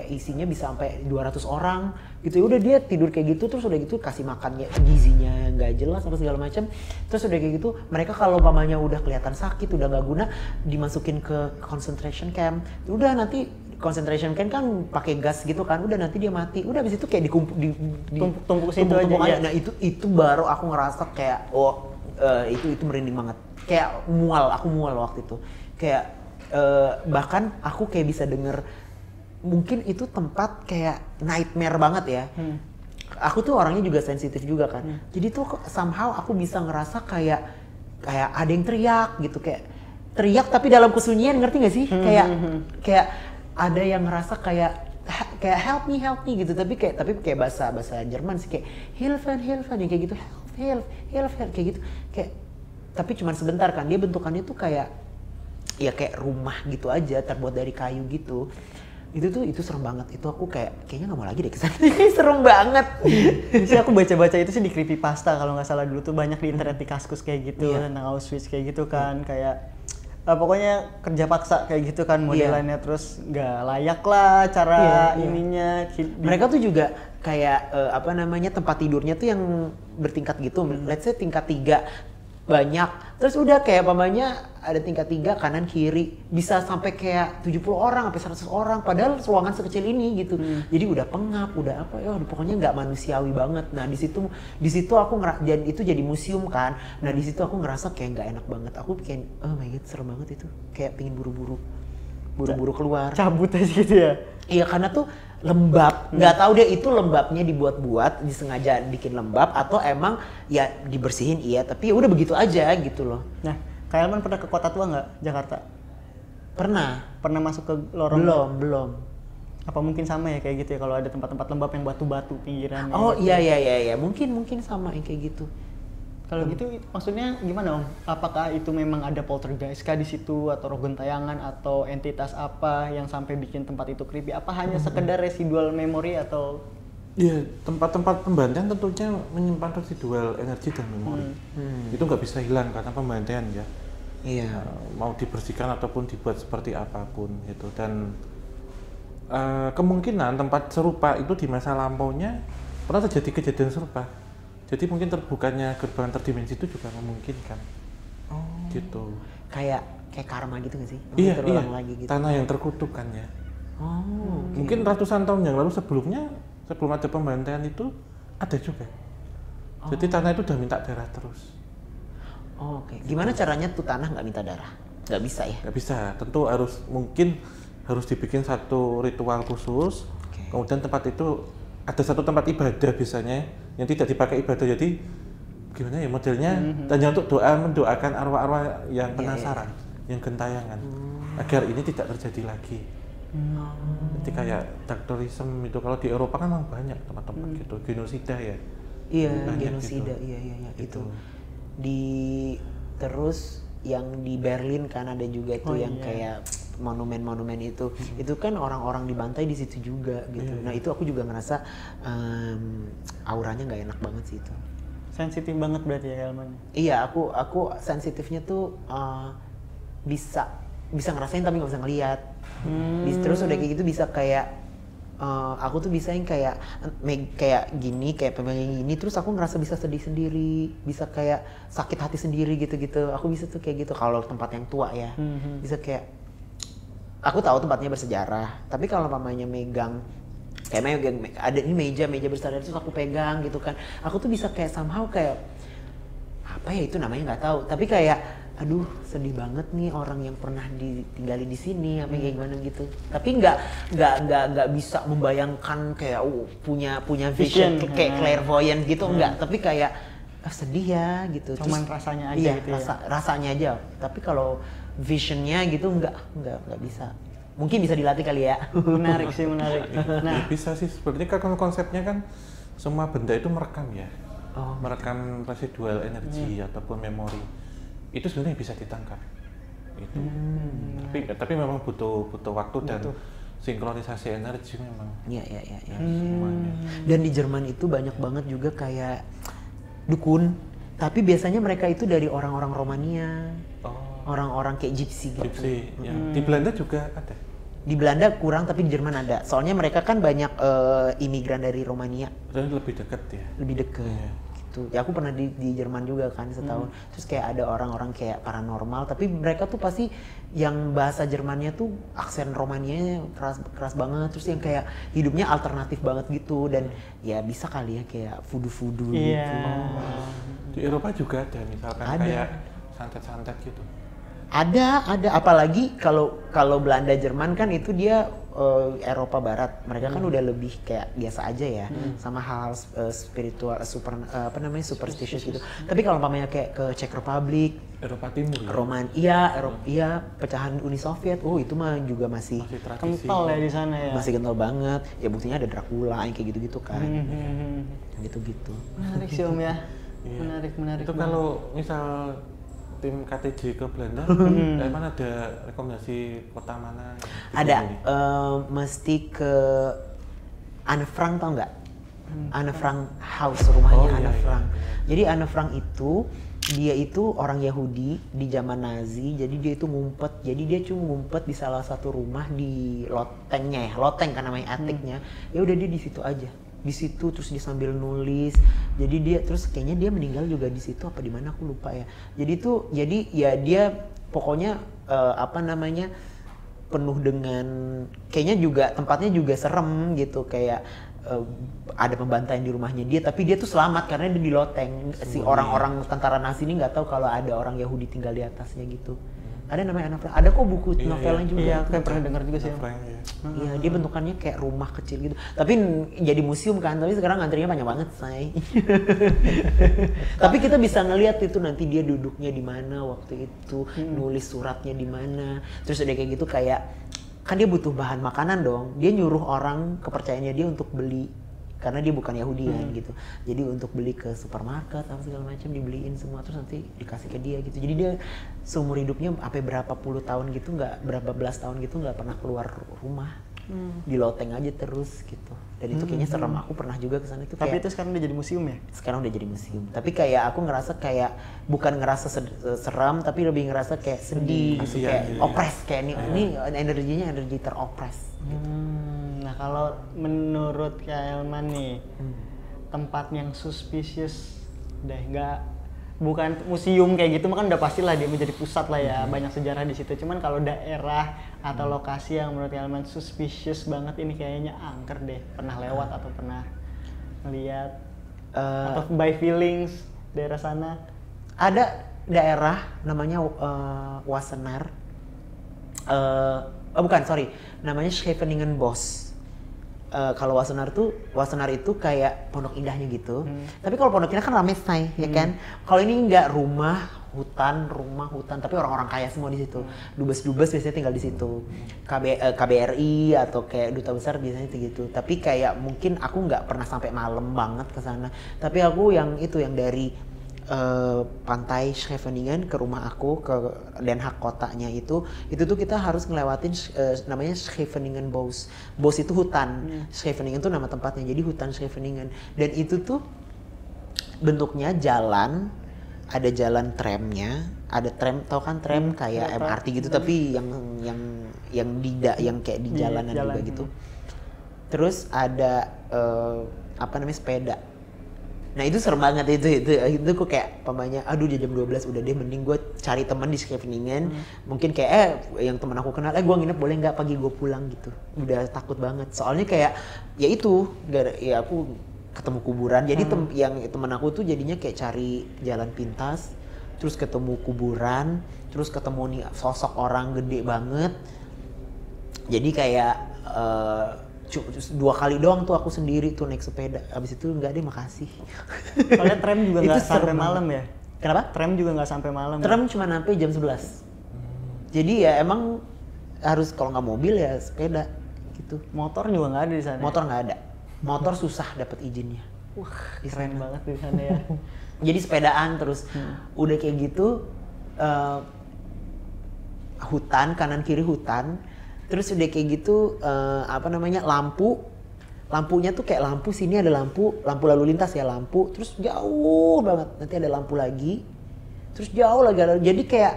isinya bisa sampai 200 orang gitu. Udah dia tidur kayak gitu, terus udah gitu kasih makannya gizinya nggak jelas apa segala macam. Terus udah kayak gitu mereka kalau mamanya udah kelihatan sakit, udah nggak guna, dimasukin ke concentration camp. Udah nanti concentration camp kan pakai gas gitu kan, udah nanti dia mati. Udah habis itu kayak tumpuk situ aja. Nah itu baru aku ngerasa kayak itu merinding banget. Kayak aku mual waktu itu. Kayak bahkan aku kayak bisa denger, mungkin itu tempat kayak nightmare banget ya. Aku tuh orangnya juga sensitif juga kan. Jadi tuh somehow aku bisa ngerasa kayak ada yang teriak gitu, kayak teriak tapi dalam kesunyian, ngerti gak sih? Kayak ada yang ngerasa kayak help me gitu, tapi kayak bahasa Jerman sih, kayak Hilfen yang kayak gitu, help kayak gitu, kayak tapi cuma sebentar kan, dia bentukannya tuh kayak rumah gitu aja, terbuat dari kayu gitu. Itu serem banget. Itu aku kayaknya nggak mau lagi deh kesana. Serem banget. Sih aku baca itu sih di creepypasta kalau nggak salah, dulu tuh banyak di internet, di Kaskus kayak gitu tentang Auschwitz kayak gitu kan, kayak pokoknya kerja paksa kayak gitu kan modelannya, terus nggak layak lah cara ininya. Mereka tuh juga kayak tempat tidurnya tuh yang bertingkat gitu. Let's say tingkat 3 banyak, terus udah kayak ada tingkat 3 kanan kiri, bisa sampai kayak 70 orang sampai 100 orang, padahal ruangan sekecil ini gitu. Jadi udah pengap, udah apa ya, pokoknya nggak manusiawi banget. Nah di situ aku dan itu jadi museum kan. Nah di situ aku ngerasa kayak nggak enak banget. Aku kayak oh my god serem banget itu, kayak pingin buru-buru keluar, cabut aja gitu ya. Iya karena tuh lembab, nggak tahu deh itu lembabnya dibuat-buat, disengaja bikin lembab atau emang ya dibersihin tapi udah begitu aja gitu loh. Nah, Kak Elman pernah ke Kota Tua nggak, Jakarta? Pernah masuk ke lorong? Belum. Apa mungkin sama ya kayak gitu ya, kalau ada tempat-tempat lembab yang batu-batu pinggirannya? Oh gitu. Iya, mungkin sama yang kayak gitu. Kalau gitu maksudnya gimana Om? Apakah itu memang ada poltergeist kah di situ, atau roh gentayangan atau entitas apa yang sampai bikin tempat itu creepy? Apa hanya sekedar residual memory atau Ya, tempat-tempat pembantaian tentunya menyimpan residual energi dan memori. Itu nggak bisa hilang karena pembantaian ya. Iya. Mau dibersihkan ataupun dibuat seperti apapun gitu. Dan kemungkinan tempat serupa itu di masa lampaunya pernah terjadi kejadian serupa. Jadi mungkin terbukanya gerbang terdimensi itu juga memungkinkan. Oh. Gitu. Kayak karma gitu nggak sih? Iya, terulang lagi gitu. Tanah yang terkutuk kan ya. Oh. Okay. Mungkin ratusan tahun yang lalu sebelum ada pembantaian itu ada juga. Jadi tanah itu udah minta darah terus. Oh, oke. Gimana caranya tuh tanah nggak minta darah? Nggak bisa ya? Nggak bisa. Tentu harus dibikin satu ritual khusus. Okay. Kemudian tempat itu ada satu tempat ibadah biasanya yang tidak dipakai ibadah. Jadi gimana ya modelnya? Dan untuk mendoakan arwah-arwah yang penasaran, yang gentayangan, agar ini tidak terjadi lagi. Jadi kayak Darktorism itu kalau di Eropa kan memang banyak tempat-tempat gitu, genosida ya. Iya, genosida, gitu. Iya gitu. Terus yang di Berlin kan ada juga itu kayak monumen-monumen itu kan orang-orang dibantai di situ juga gitu. Nah itu aku juga ngerasa auranya nggak enak banget sih itu. Sensitif banget berarti ya Helman? Iya, aku sensitifnya tuh bisa ngerasain tapi nggak bisa ngelihat. Terus udah kayak gitu bisa kayak aku tuh bisa yang kayak gini, kayak pemegang gini, terus aku ngerasa bisa sedih sendiri, bisa kayak sakit hati sendiri gitu-gitu. Aku bisa tuh kayak gitu kalau tempat yang tua ya. Bisa kayak aku tahu tempatnya bersejarah, tapi kalau mamanya megang ada ini meja bersejarah terus aku pegang gitu kan. Aku tuh bisa kayak somehow kayak apa ya itu namanya nggak tahu, tapi kayak aduh sedih banget nih orang yang pernah ditinggali di sini apa kayak gimana gitu. Tapi nggak bisa membayangkan kayak punya vision kayak clairvoyant gitu enggak, tapi kayak sedih ya gitu. Cuman terus, rasanya aja gitu ya. Rasanya aja. Tapi kalau visionnya gitu nggak bisa. Mungkin bisa dilatih kali ya. Menarik sih, menarik. Nah, ya bisa sih sebenarnya kan konsepnya kan semua benda itu merekam ya. Merekam residual energi ataupun memori. Itu sebenarnya bisa ditangkap. Itu. Tapi memang butuh waktu dan sinkronisasi energi memang. Iya. Semuanya. Dan di Jerman itu banyak banget juga kayak dukun, tapi biasanya mereka itu dari orang-orang Romania. Orang-orang kayak gypsy gitu. Gypsy, ya. Di Belanda juga ada. Di Belanda kurang, tapi di Jerman ada. Soalnya mereka kan banyak imigran dari Romania. Dan lebih dekat ya. Lebih dekat. Ya. Gitu. Ya aku pernah di Jerman juga kan setahun. Terus kayak ada orang-orang kayak paranormal, tapi mereka tuh pasti yang bahasa Jermannya tuh aksen Romanianya keras banget. Terus yang kayak hidupnya alternatif banget gitu, dan ya bisa kali ya kayak voodoo gitu. Di Eropa juga ada misalkan kayak santet-santet gitu. Ada apalagi kalau Belanda Jerman kan itu dia Eropa Barat, mereka kan udah lebih kayak biasa aja ya sama hal spiritual superstitious gitu. Tapi kalau umpamanya kayak ke Czech Republic, Eropa Timur ya? Iya, pecahan Uni Soviet, itu mah juga masih kental ya di sana ya. Masih kental banget. Ya buktinya ada Dracula yang kayak gitu-gitu kan. Gitu-gitu. Menarik sih Om ya. Menarik. Itu kalau misal tim KTJ ke Belanda, emang ada rekomendasi kota mana? Ada, mesti ke Anne Frank, tau nggak? Anne Frank House, rumahnya Anne Frank. Jadi Anne Frank itu, dia itu orang Yahudi di zaman Nazi, jadi dia itu ngumpet. Jadi dia cuma ngumpet di salah satu rumah di lotengnya loteng kan namanya, atiknya. Ya udah dia di situ aja. Di situ terus dia sambil nulis. Jadi dia terus kayaknya dia meninggal juga di situ apa di mana aku lupa ya. Jadi ya dia pokoknya penuh dengan kayaknya juga tempatnya juga serem gitu, kayak ada pembantaian di rumahnya dia, tapi dia tuh selamat karena dia di loteng. Si orang-orang tentara Nazi ini nggak tahu kalau ada orang Yahudi tinggal di atasnya gitu. Ada namanya Anne Frank. Ada kok buku novelnya juga. Iya, aku pernah dengar juga sih. Iya, dia bentukannya kayak rumah kecil gitu. Tapi jadi museum kan, tapi sekarang antrinya banyak banget, say. Tapi kita bisa ngelihat itu nanti dia duduknya di mana waktu itu, nulis suratnya di mana. Terus ada kayak gitu kayak kan dia butuh bahan makanan dong. Dia nyuruh orang kepercayaannya dia untuk beli, karena dia bukan Yahudi kan gitu. Jadi untuk beli ke supermarket apa segala macam dibeliin semua, terus nanti dikasih ke dia gitu. Jadi dia seumur hidupnya berapa puluh tahun gitu berapa belas tahun gitu nggak pernah keluar rumah. di loteng aja terus gitu. Dan itu kayaknya serem. Aku pernah juga ke sana itu. Tapi itu sekarang udah jadi museum ya? Sekarang udah jadi museum. Tapi kayak aku ngerasa kayak bukan ngerasa seram, tapi lebih ngerasa kayak sedih gitu, kayak opres, kayak ini energinya energi teropres. Gitu. Nah kalau menurut Kak Elman nih, tempat yang suspicious deh, bukan museum kayak gitu, kan udah pastilah dia menjadi pusat lah ya, banyak sejarah di situ. Cuman kalau daerah atau lokasi yang menurut Elman suspicious banget, ini kayaknya angker deh, pernah lewat atau pernah melihat atau by feelings daerah sana? Ada daerah namanya Wassenaar, namanya Scheveningen-Bos. Kalau Wassenaar itu kayak Pondok Indahnya gitu. Tapi kalau Pondok Indah kan rame say, ya kan. Kalau ini enggak, rumah hutan, tapi orang-orang kaya semua di situ. Dubes biasanya tinggal di situ. KBRI atau kayak duta besar biasanya gitu. Tapi kayak mungkin aku nggak pernah sampai malam banget ke sana. Tapi aku yang dari pantai Scheveningen ke rumah aku ke Den Haag kotanya itu tuh kita harus ngelewatin namanya Scheveningen-Bos. Bos itu hutan, Scheveningen tuh nama tempatnya, jadi hutan Scheveningen. Dan itu tuh bentuknya jalan, ada jalan tramnya, ada tram, tau kan tram kayak MRT gitu, tapi yang kayak di jalanan juga gitu. Terus ada sepeda. Nah itu serem banget itu kok kayak pamanya, aduh jam 12 udah deh, mending gue cari teman di Scheveningen. Mungkin kayak yang teman aku kenal, gue nginep boleh nggak, pagi gue pulang gitu. Udah takut banget, soalnya kayak ya aku ketemu kuburan. Jadi yang teman aku tuh jadinya kayak cari jalan pintas, terus ketemu kuburan, terus ketemu nih sosok orang gede banget. Jadi kayak 2 kali doang tuh aku sendiri tuh naik sepeda. Abis itu nggak deh, makasih. Soalnya tram juga nggak sampai malam ya? Kenapa? Tram juga nggak sampai malam. Tram cuma sampai jam 11. Jadi ya emang harus, kalau nggak mobil ya sepeda gitu. Motor juga nggak ada di sana? Motor nggak ada. Motor susah dapat izinnya. Wah, keren banget di sana ya. Jadi sepedaan terus udah kayak gitu, hutan, kanan kiri hutan. Terus udah kayak gitu, lampunya tuh kayak lampu, sini ada lampu lalu lintas ya, lampu, terus jauh banget, nanti ada lampu lagi, terus jauh lagi. Jadi kayak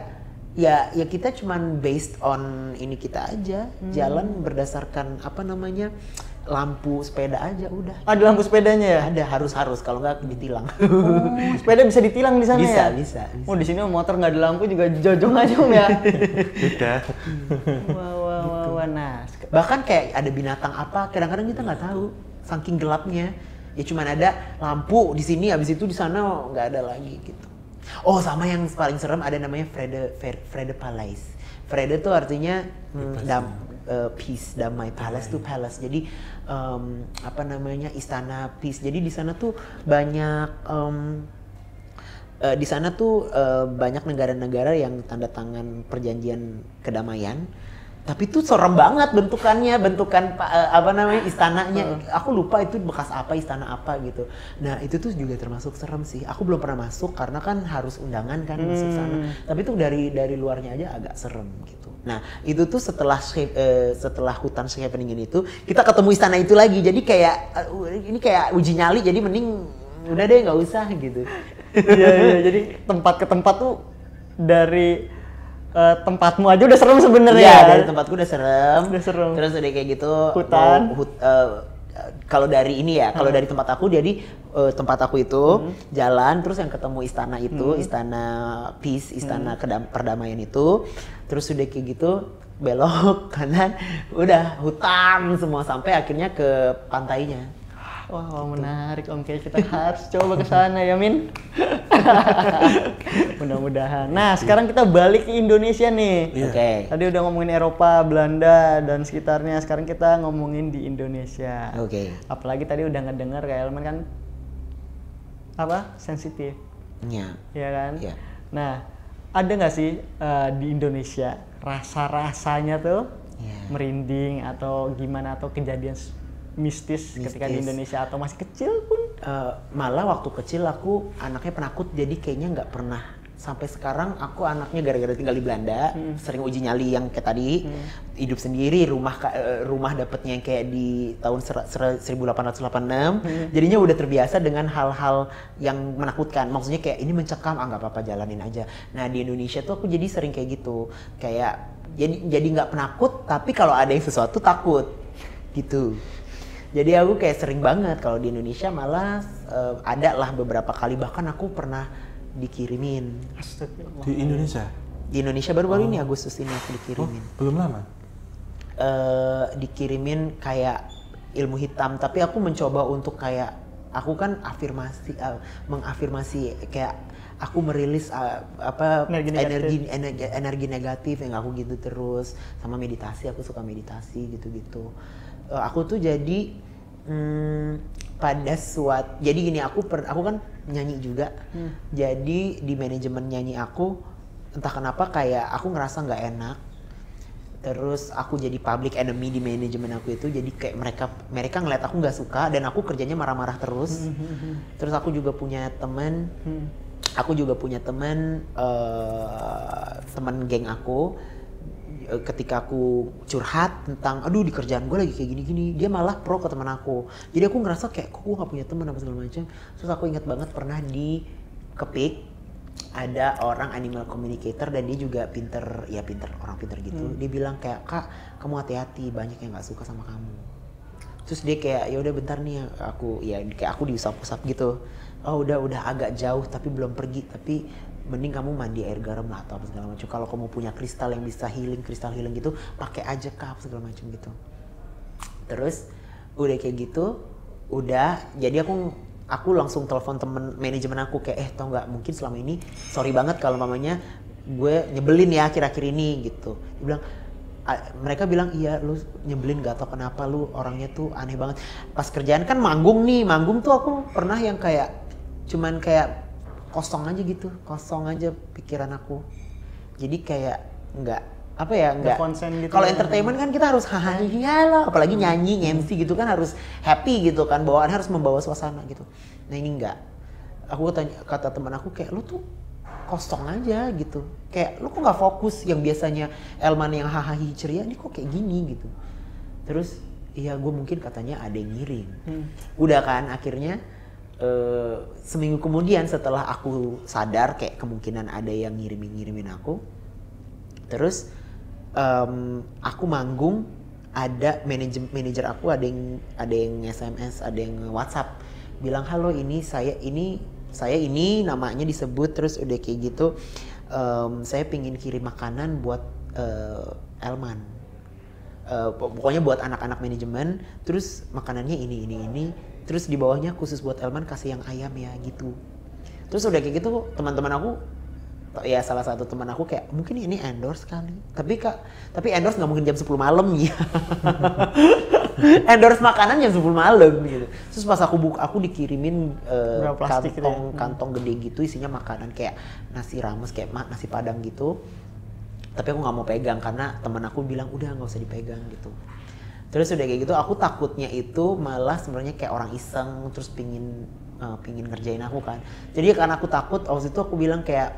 ya kita cuman based on ini kita aja, jalan berdasarkan lampu sepeda aja udah. Ada lampu sepedanya ya? Ada, harus kalau nggak ditilang. Sepeda bisa ditilang di sana ya? Bisa. Oh di sini motor nggak ada lampu juga jojong aja ya? Beda. Wah, nah. Bahkan kayak ada binatang apa, kadang-kadang kita nggak tahu, saking gelapnya. Ya cuman ada lampu di sini, habis itu di sana nggak ada lagi gitu. Oh sama yang paling serem ada namanya Frede Palace. Frede tuh artinya peace, damai. Palace tuh palace. Jadi istana peace. Jadi di sana tuh banyak banyak negara-negara yang tanda tangan perjanjian kedamaian. Tapi tuh serem banget bentukan istananya. Aku lupa itu bekas apa, istana apa gitu. Nah itu tuh juga termasuk serem sih. Aku belum pernah masuk karena kan harus undangan kan masuk sana. Tapi tuh dari luarnya aja agak serem gitu. Nah itu tuh setelah hutan Scheveningen itu kita ketemu istana itu lagi. Jadi kayak ini kayak uji nyali. Jadi mending udah deh nggak usah gitu. Iya. Jadi tempat ke tempat tuh dari tempatmu aja udah serem sebenarnya. Iya, dari tempatku udah serem. Terus udah kayak gitu hutan. Kalau dari ini ya, kalau dari tempat aku, jadi tempat aku itu jalan, terus yang ketemu istana itu, istana peace, istana perdamaian itu. Terus udah kayak gitu belok kanan, udah hutan semua sampai akhirnya ke pantainya. Wah, menarik Om. Kayak kita harus coba ke sana ya, Min. Mudah-mudahan. Nah, sekarang kita balik ke Indonesia nih. Oke. Okay. Tadi udah ngomongin Eropa, Belanda dan sekitarnya. Sekarang kita ngomongin di Indonesia. Oke. Okay. Apalagi tadi udah ngedenger kayak Elman kan sensitif. Iya. Iya kan? Iya. Nah, ada nggak sih di Indonesia rasa-rasanya tuh merinding atau gimana, atau kejadian mistis ketika di Indonesia atau masih kecil pun? Malah waktu kecil aku anaknya penakut, jadi kayaknya nggak pernah sampai sekarang aku anaknya gara-gara tinggal di Belanda, sering uji nyali yang kayak tadi, hidup sendiri, rumah dapetnya yang kayak di tahun 1886, jadinya udah terbiasa dengan hal-hal yang menakutkan. Maksudnya kayak ini mencekam, nggak apa-apa jalanin aja. Nah di Indonesia tuh aku jadi sering kayak gitu, kayak jadi nggak penakut, tapi kalau ada yang sesuatu takut, gitu. Jadi aku kayak sering banget kalau di Indonesia malah ada lah beberapa kali, bahkan aku pernah dikirimin. Di Indonesia? Di Indonesia baru-baru ini Agustus ini aku dikirimin. Belum lama? Dikirimin kayak ilmu hitam, tapi aku mencoba untuk kayak aku kan mengafirmasi kayak aku merilis energi negatif yang aku gitu terus, sama meditasi, aku suka meditasi gitu-gitu. Aku tuh jadi jadi gini, aku kan nyanyi juga, jadi di manajemen nyanyi aku entah kenapa kayak aku ngerasa nggak enak, terus aku jadi public enemy di manajemen aku itu, jadi kayak mereka ngeliat aku nggak suka dan aku kerjanya marah-marah terus. Terus aku juga punya teman, teman geng aku, ketika aku curhat tentang aduh di kerjaan gue lagi kayak gini-gini, dia malah pro ke teman aku. Jadi aku ngerasa kayak kok gue gak punya teman apa segala macam. Terus aku ingat banget pernah di Kepik ada orang animal communicator dan dia juga orang pinter gitu. Dia bilang kayak, "Kak, kamu hati-hati, banyak yang gak suka sama kamu." Terus dia kayak ya udah bentar nih, kayak aku diusap-usap gitu. Oh udah agak jauh tapi belum pergi, tapi mending kamu mandi air garam lah atau apa segala macam. Kalau kamu punya kristal yang bisa kristal healing gitu, pakai aja Kak, segala macam gitu. Terus udah kayak gitu, jadi aku langsung telepon temen manajemen aku kayak tau nggak, mungkin selama ini sorry banget kalau mamanya gue nyebelin ya akhir-akhir ini gitu. Mereka bilang iya lu nyebelin, gak tau kenapa lu orangnya tuh aneh banget. Pas kerjaan kan manggung tuh aku pernah yang kayak cuman kayak kosong aja pikiran aku. Jadi kayak nggak konsen gitu. Kalau entertainment kan kita harus hahaha lah, apalagi nyanyi, MC gitu kan harus happy gitu kan, bawaannya harus membawa suasana gitu. Nah ini enggak. Aku kata teman aku kayak lu tuh kosong aja gitu. Kayak lu kok nggak fokus, yang biasanya Elman yang hahaha ceria, ini kok kayak gini gitu. Terus iya gue mungkin katanya ada yang ngirim. Udah kan akhirnya seminggu kemudian setelah aku sadar kayak kemungkinan ada yang ngirimin aku, terus aku manggung, ada manajer aku ada yang SMS, ada yang WhatsApp bilang halo ini saya ini namanya disebut, terus udah kayak gitu saya pingin kirim makanan buat Elman, pokoknya buat anak-anak manajemen, terus makanannya ini terus di bawahnya khusus buat Elman kasih yang ayam ya gitu. Terus udah kayak gitu teman-teman aku, ya salah satu teman aku kayak mungkin ini endorse kali, tapi endorse nggak mungkin jam 10 malam ya. Endorse makanan jam 10 malam gitu. Terus pas aku dikirimin kantong gede gitu isinya makanan kayak nasi rames, kayak nasi padang gitu. Tapi aku nggak mau pegang karena teman aku bilang udah nggak usah dipegang gitu. Terus udah kayak gitu aku takutnya itu malah sebenarnya kayak orang iseng terus pingin ngerjain aku kan. Jadi karena aku takut, waktu itu aku bilang kayak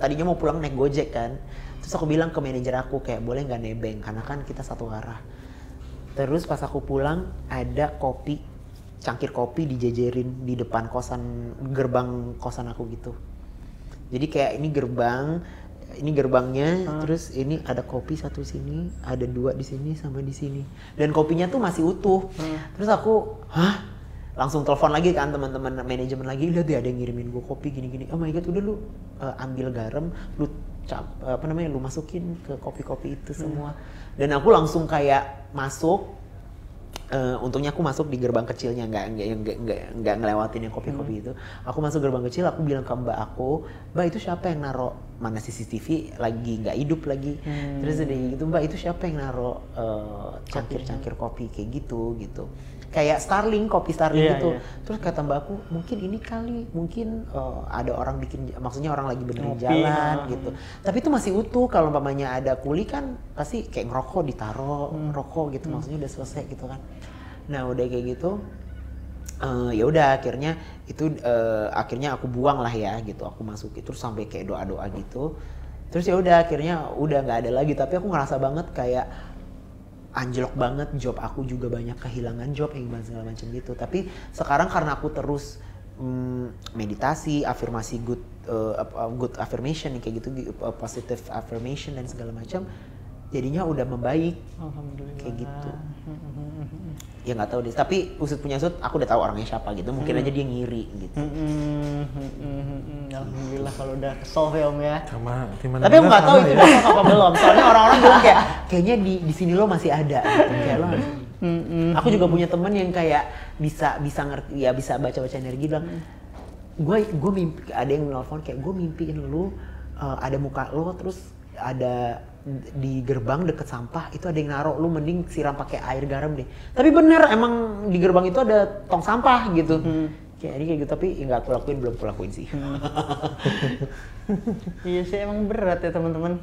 tadinya mau pulang naik Gojek kan. Terus aku bilang ke manajer aku kayak boleh nggak nebeng karena kan kita satu arah. Terus pas aku pulang ada cangkir kopi dijejerin di depan gerbang kosan aku gitu. Jadi kayak ini gerbangnya, terus ini ada kopi satu sini, ada 2 di sini sama di sini. Dan kopinya tuh masih utuh. Terus aku, langsung telepon lagi kan teman-teman manajemen lagi, lihat dia ada yang ngirimin gue kopi gini-gini. Oh my god, udah lu ambil garam, lu masukin ke kopi-kopi itu semua. Dan aku langsung kayak masuk. Untungnya aku masuk di gerbang kecilnya, nggak ngelewatin yang kopi-kopi itu. Aku masuk gerbang kecil, aku bilang ke mbak aku, mbak itu siapa yang naro, mana CCTV lagi nggak hidup lagi. Terus udah gitu, mbak itu siapa yang naro cangkir kopi kayak gitu. Kayak kopi Starling gitu. Yeah. Terus kata mbak aku, mungkin ini kali, ada orang bikin, maksudnya orang lagi benerin jalan gitu. Tapi itu masih utuh. Kalau umpamanya ada kuli kan pasti kayak ngerokok ditaro rokok gitu, maksudnya udah selesai gitu kan. Nah udah kayak gitu, Ya udah akhirnya itu akhirnya aku buang lah ya gitu, aku masukin terus sampai kayak doa-doa gitu. Terus ya udah akhirnya udah nggak ada lagi, tapi aku ngerasa banget kayak anjlok banget, job aku juga banyak kehilangan job yang segala macam gitu. Tapi sekarang karena aku terus meditasi, afirmasi good affirmation kayak gitu, positive affirmation dan segala macam, jadinya udah membaik. Alhamdulillah. Kayak gitu. Ya nggak tahu deh, tapi usut punya usut aku udah tahu orangnya siapa gitu, mungkin aja dia ngiri gitu. Alhamdulillah kalau udah solve ya Om ya. Tapi aku nggak tahu itu udah solve apa belum, soalnya orang-orang bilang kayak kayaknya di sini lo masih ada gitu. Kayak lo aku juga punya teman yang kayak bisa ngerti ya, bisa baca energi, bilang gue mimpi, ada yang nelfon kayak gue mimpiin lu ada muka lo terus ada di gerbang deket sampah itu ada yang naruh, lu mending siram pakai air garam deh. Tapi bener emang di gerbang itu ada tong sampah gitu. Kayak gitu, tapi nggak aku lakuin, belum aku lakuin sih. Iya sih emang berat ya teman-teman.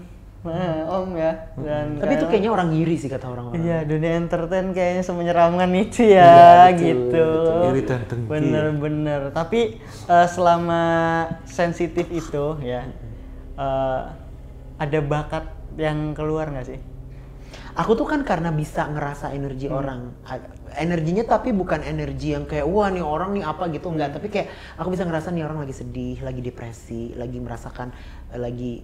Om ya. Dan tapi itu kayaknya orang ngiri sih kata orang-orang. Iya, dunia entertain kayaknya semenyeramkan itu ya, betul, gitu. Iri dan dengki. Bener. Tapi selama sensitif itu ya, ada bakat yang keluar nggak sih? Aku tuh kan karena bisa ngerasa energi orang, energinya tapi bukan energi yang kayak wah nih orang nih apa gitu, enggak, tapi kayak aku bisa ngerasa nih orang lagi sedih, lagi depresi, lagi merasakan lagi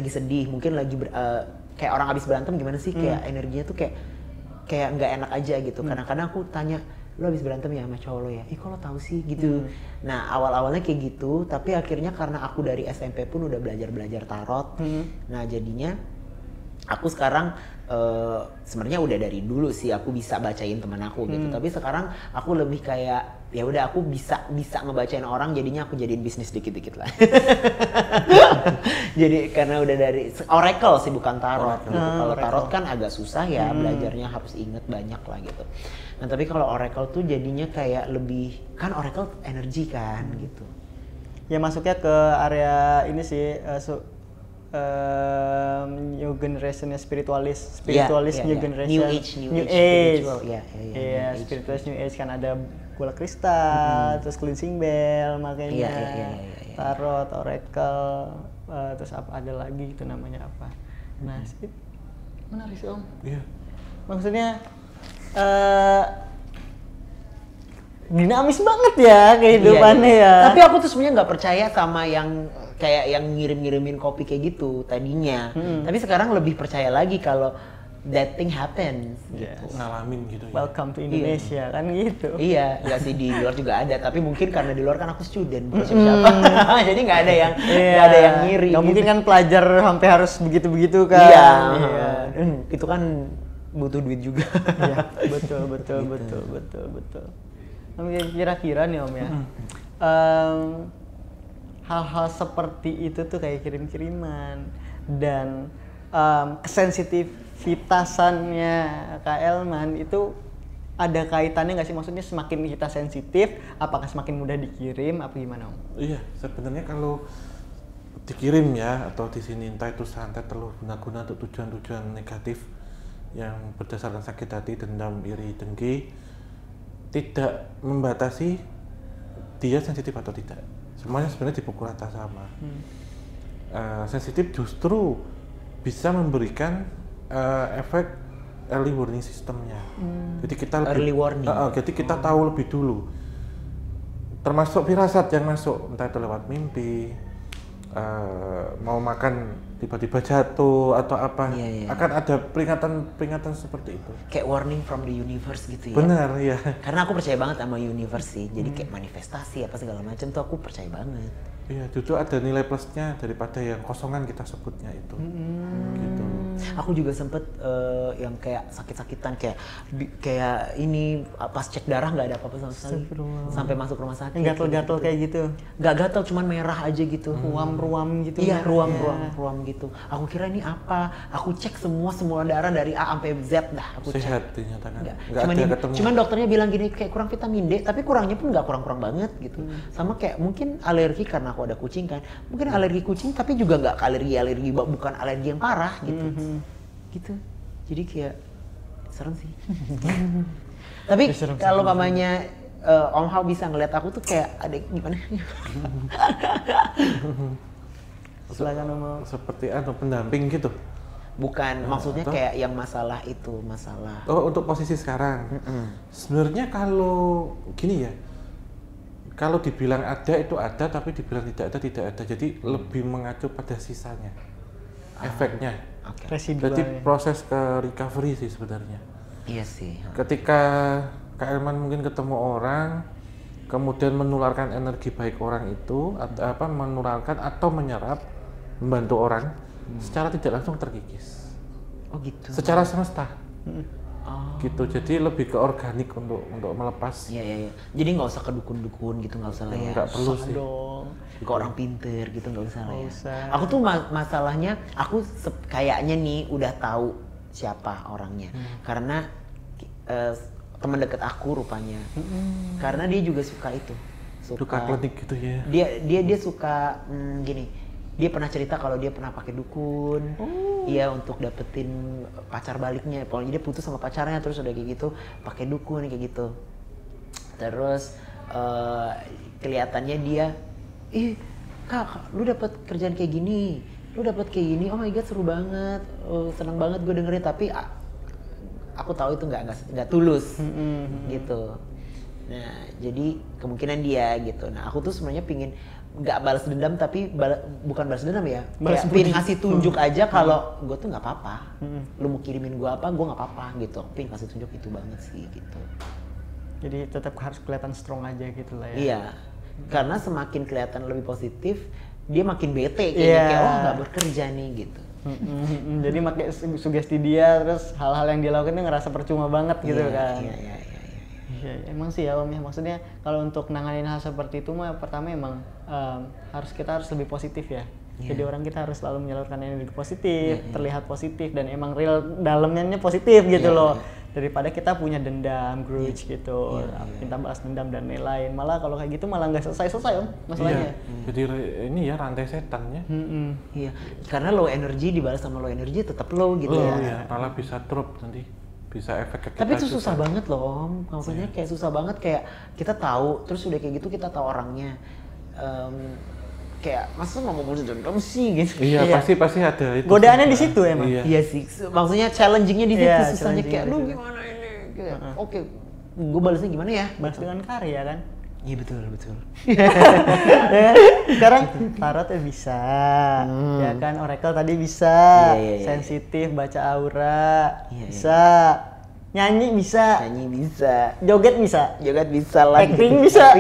sedih, mungkin lagi kayak orang habis berantem gimana sih, kayak energinya tuh kayak nggak enak aja gitu. Kadang-kadang aku tanya, lo habis berantem ya sama cowok lo ya? Kok lo tahu sih gitu. Nah awal-awalnya kayak gitu, tapi akhirnya karena aku dari SMP pun udah belajar tarot. Nah jadinya aku sekarang sebenarnya udah dari dulu sih aku bisa bacain teman aku gitu. Tapi sekarang aku lebih kayak ya udah aku bisa ngebacain orang, jadinya aku jadiin bisnis dikit-dikit lah. Jadi karena udah dari oracle sih, bukan tarot. Gitu. Kalau tarot kan agak susah ya, belajarnya harus inget banyak lah gitu. Nah tapi kalau oracle tuh jadinya kayak lebih, kan oracle energi kan gitu. Ya masuknya ke area ini sih, new generation spiritualis new generation, new age spiritualis new age, kan ada bola kristal, terus cleansing bell, makanya tarot, oracle, terus apa ada lagi itu namanya apa. Nah menarik sih Om. Maksudnya dinamis banget ya kehidupannya ya. Tapi aku tuh sebenarnya nggak percaya sama yang kayak yang ngirimin kopi kayak gitu tadinya. Tapi sekarang lebih percaya lagi kalau that thing happens. Gitu. Ngalamin gitu ya. Welcome to Indonesia kan gitu. Iya, nggak sih, di luar juga ada. Tapi mungkin karena di luar kan aku student, bukan siapa. Jadi nggak ada yang ngiri. Nggak mungkin kan pelajar sampai harus begitu kan. Iya. Itu kan butuh duit juga. Iya, betul. Kira-kira nih Om ya, hal-hal seperti itu tuh kayak kirim-kiriman dan kesensitivitasannya Kak Elman itu ada kaitannya nggak sih? Maksudnya semakin kita sensitif, apakah semakin mudah dikirim, apa gimana Om? Iya, sebenarnya kalau dikirim ya atau di sini entah itu santet terlalu guna-guna untuk tujuan-tujuan negatif yang berdasarkan sakit hati, dendam, iri, dengki, tidak membatasi dia sensitif atau tidak. Semuanya sebenarnya dipukul rata sama. Sensitif justru bisa memberikan efek early warning systemnya. Jadi kita jadi kita tahu lebih dulu. Termasuk firasat yang masuk, entah itu lewat mimpi, mau makan tiba-tiba jatuh atau apa, akan ada peringatan seperti itu. Kayak warning from the universe gitu ya. Benar ya. Karena aku percaya banget sama universe sih. Jadi kayak manifestasi apa segala macam tuh aku percaya banget. Iya, justru ada nilai plusnya daripada yang kosongan kita sebutnya itu. Gitu. Aku juga sempet yang kayak sakit-sakitan kayak ini pas cek darah nggak ada apa-apa sama sekali. Sampai masuk rumah sakit. Gatel-gatel kayak gitu. Nggak gatel, cuman merah aja gitu. Ruam-ruam gitu. Iya, ruam gitu. Aku kira ini apa? Aku cek semua darah dari A sampai Z dah. Aku sehat cek. dinyatakan. Cuman dokternya bilang gini kayak kurang vitamin D, tapi kurangnya pun nggak kurang-kurang banget gitu. Sama kayak mungkin alergi karena aku ada kucing kan. Mungkin alergi kucing tapi juga nggak alergi bukan alergi yang parah gitu. Gitu. Jadi kayak serem sih. Tapi kalau mamanya Om Hao bisa ngeliat aku tuh kayak ada gimana? Silakan Om Hao. Seperti pendamping gitu. Bukan, maksudnya kayak yang masalah itu, masalah. Oh, untuk posisi sekarang. Sebenarnya kalau gini ya, kalau dibilang ada itu ada, tapi dibilang tidak ada. Jadi lebih mengacu pada sisanya, efeknya. Jadi proses ke recovery sih sebenarnya. Iya sih. Ketika Kak Elman mungkin ketemu orang, kemudian menularkan energi baik orang itu, atau menularkan atau menyerap, membantu orang, secara tidak langsung terkikis. Oh gitu. Secara semesta. Gitu. Jadi lebih ke organik untuk melepas. Iya. Jadi nggak usah ke dukun-dukun gitu, nggak usah lah ya. Nggak perlu sih. Ke orang pinter gitu nggak usah lah ya. Aku tuh masalahnya, aku kayaknya nih udah tahu siapa orangnya. Karena teman dekat aku rupanya. Karena dia juga suka itu. Suka klinik gitu ya. Dia suka gini. Dia pernah cerita kalau dia pernah pakai dukun, iya untuk dapetin pacar baliknya. Pokoknya dia putus sama pacarnya terus udah kayak gitu, pakai dukun kayak gitu. Terus kelihatannya dia, kak, lu dapat kerjaan kayak gini, oh my god seru banget, seneng banget gue dengerin. Tapi aku tahu itu nggak tulus, gitu. Nah jadi kemungkinan dia gitu. Nah aku tuh sebenarnya pingin nggak balas dendam, tapi bukan balas dendam ya, pengen ngasih tunjuk aja kalau gue tuh nggak apa-apa. Lu mau kirimin gue apa, gue nggak apa-apa gitu. Pengen kasih tunjuk itu banget sih gitu. Jadi tetap harus kelihatan strong aja gitu lah ya. Iya, karena semakin kelihatan lebih positif, dia makin bete kayaknya, kayak oh nggak bekerja nih gitu. Jadi pakai sugesti dia, terus hal-hal yang dia lakukan ngerasa percuma banget gitu kan. Iya, emang sih ya Om ya, maksudnya kalau untuk nanganin hal seperti itu mah pertama emang kita harus lebih positif ya. Jadi orang kita harus selalu menyalurkan energi positif, terlihat positif dan emang real dalamnya positif gitu loh. Daripada kita punya dendam, grudge gitu, minta balas dendam dan lain-lain. Malah kalau kayak gitu malah nggak selesai Om masalahnya. Jadi ini ya rantai setannya. Iya, karena low energy dibalas sama low energy tetap low gitu ya. Iya, malah bisa drop nanti. Bisa efek ke kita. Tapi itu susah banget loh Om, maksudnya kayak susah banget, kayak kita tahu, terus udah kayak gitu kita tahu orangnya, kayak masa nggak mau balas dendam sih gitu. Iya, pasti ada itu. Godaannya di situ emang. Iya sih, maksudnya challengingnya di situ, susahnya kayak lu gimana ini, kayak oke, gue balasnya gimana ya? Balas dengan karya kan? Iya betul. Sekarang tarotnya bisa, ya kan, oracle tadi bisa, sensitif, baca aura, bisa, nyanyi bisa, joget bisa lagi, acting bisa.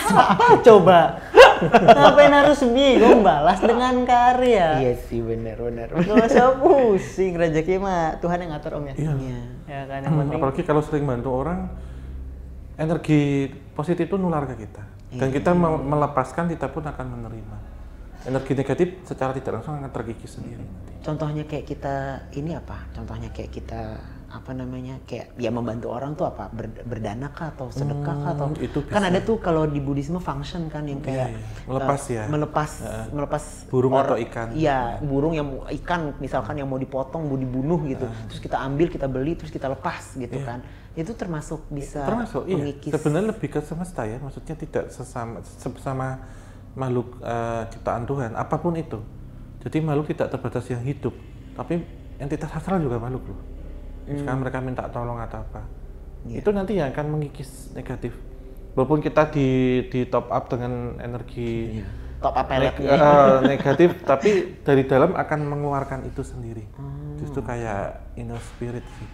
Apa coba? Ngapain harus bingung, balas dengan karya? Iya sih, benar. Gak usah pusing, rezeki mah Tuhan yang ngatur Om ya. Iya. Ya kan, yang penting. Apalagi kalau sering bantu orang, energi positif itu nular ke kita, dan kita melepaskan, kita pun akan menerima. Energi negatif secara tidak langsung akan terkikis sendiri. Contohnya kayak kita ini apa? Contohnya kayak kita apa namanya, kayak ya membantu orang tuh apa, berdana kah atau sedekah kah atau itu kan ada tuh kalau di Buddhisme function kan yang kayak melepas burung atau ikan. Iya, burung yang ikan misalkan yang mau dipotong, mau dibunuh gitu, terus kita ambil, kita beli, terus kita lepas gitu kan. Itu termasuk bisa mengikis. Sebenarnya lebih ke semesta ya, maksudnya tidak sesama makhluk ciptaan Tuhan, apapun itu. Jadi makhluk tidak terbatas yang hidup, tapi entitas astral juga makhluk loh. Sekarang mereka minta tolong atau apa, itu nanti yang akan mengikis negatif. Walaupun kita di top up dengan energi top up negatif, tapi dari dalam akan mengeluarkan itu sendiri. Justru kayak inner spirit sih.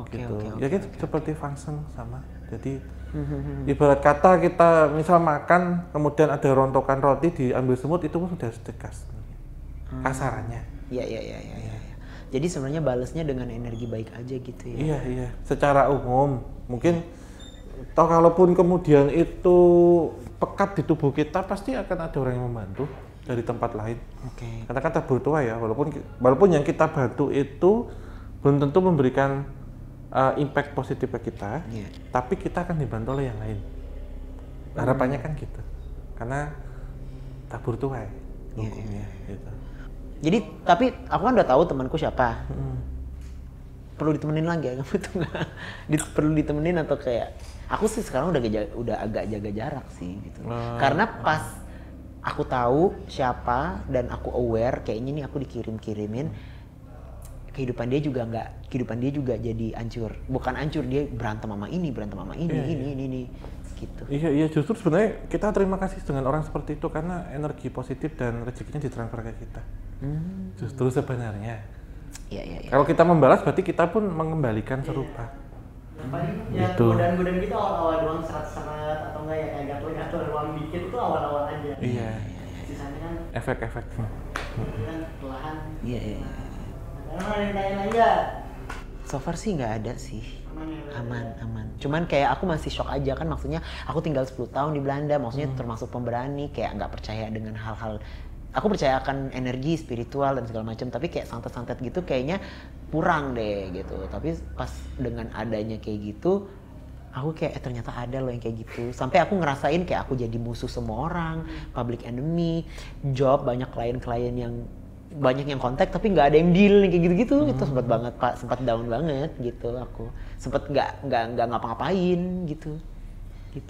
Oke. Ya gitu, seperti function sama. Jadi ibarat kata kita misal makan, kemudian ada rontokan roti diambil semut, itu pun sudah sedekah. Kasarannya. Iya. Jadi sebenarnya balasnya dengan energi baik aja gitu ya. Iya. Secara umum, mungkin kalaupun kemudian itu pekat di tubuh kita, pasti akan ada orang yang membantu dari tempat lain. Karena kan tabur tua ya, walaupun yang kita bantu itu belum tentu memberikan impact positif ke kita, tapi kita akan dibantu oleh yang lain. Harapannya kan gitu, karena tabur tua ya hukumnya gitu. Jadi tapi aku kan udah tahu temanku siapa. Perlu ditemenin lagi ya, kamu tuh perlu ditemenin atau kayak Aku sih sekarang udah agak jaga jarak sih gitu. Karena pas aku tahu siapa dan aku aware kayaknya nih aku dikirim-kirimin, kehidupan dia juga jadi hancur. Bukan hancur, dia berantem sama ini gitu. Iya, justru sebenarnya kita terima kasih dengan orang seperti itu karena energi positif dan rezekinya ditransfer ke kita. Justru sebenarnya. Iya. Kalau kita membalas berarti kita pun mengembalikan serupa. Yang paling gitu. Godaan-godaan kita awal-awal doang seret-seret atau enggak ya kayak gatel-gatel ruang dikit itu awal-awal aja. Iya. Sisanya kan efek-efek. Kan perlahan. Iya. Ada yang tanya lagi nggak? So far sih nggak ada sih. Aman. Cuman kayak aku masih shock aja kan, maksudnya aku tinggal 10 tahun di Belanda, maksudnya termasuk pemberani, kayak nggak percaya dengan hal-hal. Aku percaya akan energi spiritual dan segala macam, tapi kayak santet-santet gitu kayaknya kurang deh gitu. Tapi pas dengan adanya kayak gitu, aku kayak ternyata ada loh yang kayak gitu. Sampai aku ngerasain kayak aku jadi musuh semua orang, public enemy, job banyak klien-klien yang banyak yang kontak tapi nggak ada yang deal kayak gitu-gitu. Itu sempat banget Pak, sempat down banget gitu aku. Sempat nggak ngapa-ngapain gitu.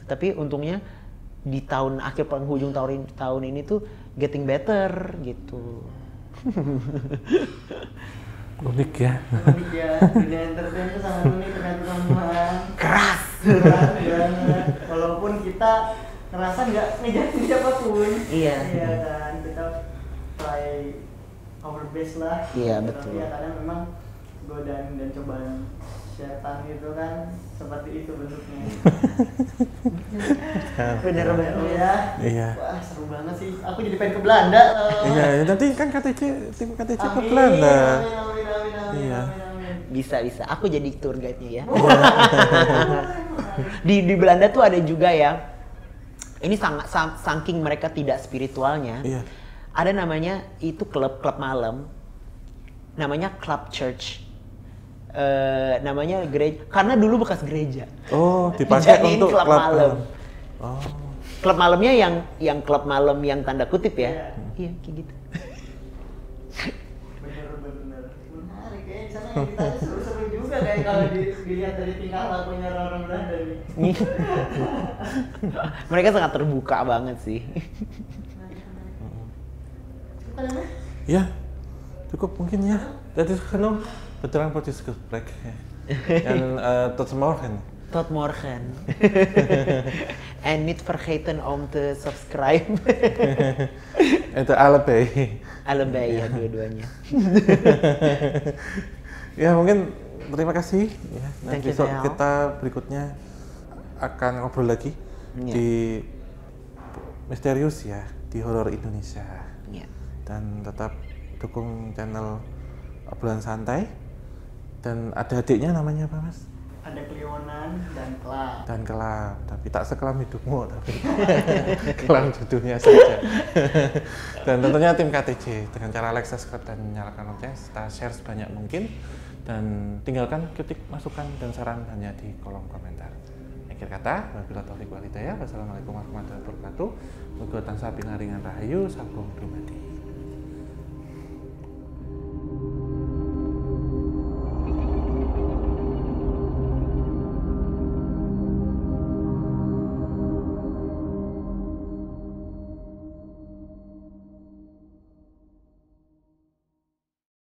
Tapi untungnya di akhir penghujung tahun ini tuh getting better gitu. Unik ya. Dunia entertain itu sangat unik teman-teman. Keras banget. Walaupun kita ngerasa nggak ngejatin siapapun. Iya kan, kita try our best lah. Iya betul. Tapi ya kadang memang godaan dan cobaan setan itu kan seperti itu bentuknya. Bener ya. Iya. Wah seru banget sih. Aku jadi pengen ke Belanda. Iya, nanti kan tim KTC ke Belanda. Amin. Iya. Bisa. Aku jadi tour guide-nya ya. di Belanda tuh ada juga ya. Ini saking mereka tidak spiritualnya. Iya. Ada namanya itu klub malam. Namanya Club Church. Namanya gereja karena dulu bekas gereja. Oh, dipakai untuk klub malam. Oh. Klub malamnya yang klub malam yang tanda kutip ya. Iya, kayak gitu. Bener. Menarik ya, di sana kita seru-seru juga kayak kalau dilihat dari tingkah lakunya orang Belanda nih. Mereka sangat terbuka banget sih. Ja, cukup mungkin ya. Dat is genoeg. Bedankt voor dit gesprek. En tot morgen. Tot morgen. En niet vergeten om te subscribe. Itu allebei. Allebei ya dua-duanya. Ya mungkin terima kasih. Ya, Thank you, besok Del. kita berikutnya akan ngobrol lagi di misterius ya, di horor Indonesia. Ya. Dan tetap dukung channel Obrolan Santai. Dan ada adiknya namanya apa Mas? Ada Cleonan dan Kelam, tapi tak sekelam hidupmu, tapi kelam judulnya saja. Dan tentunya tim KTC dengan cara like, subscribe dan nyalakan lonceng, kita share sebanyak mungkin dan tinggalkan kritik, masukan dan saran hanya di kolom komentar. Akhir kata, wabillahi taufiq wal hidayah. Wassalamualaikum warahmatullahi wabarakatuh. Muga tansah pinaringan rahayu, sagung dumadi.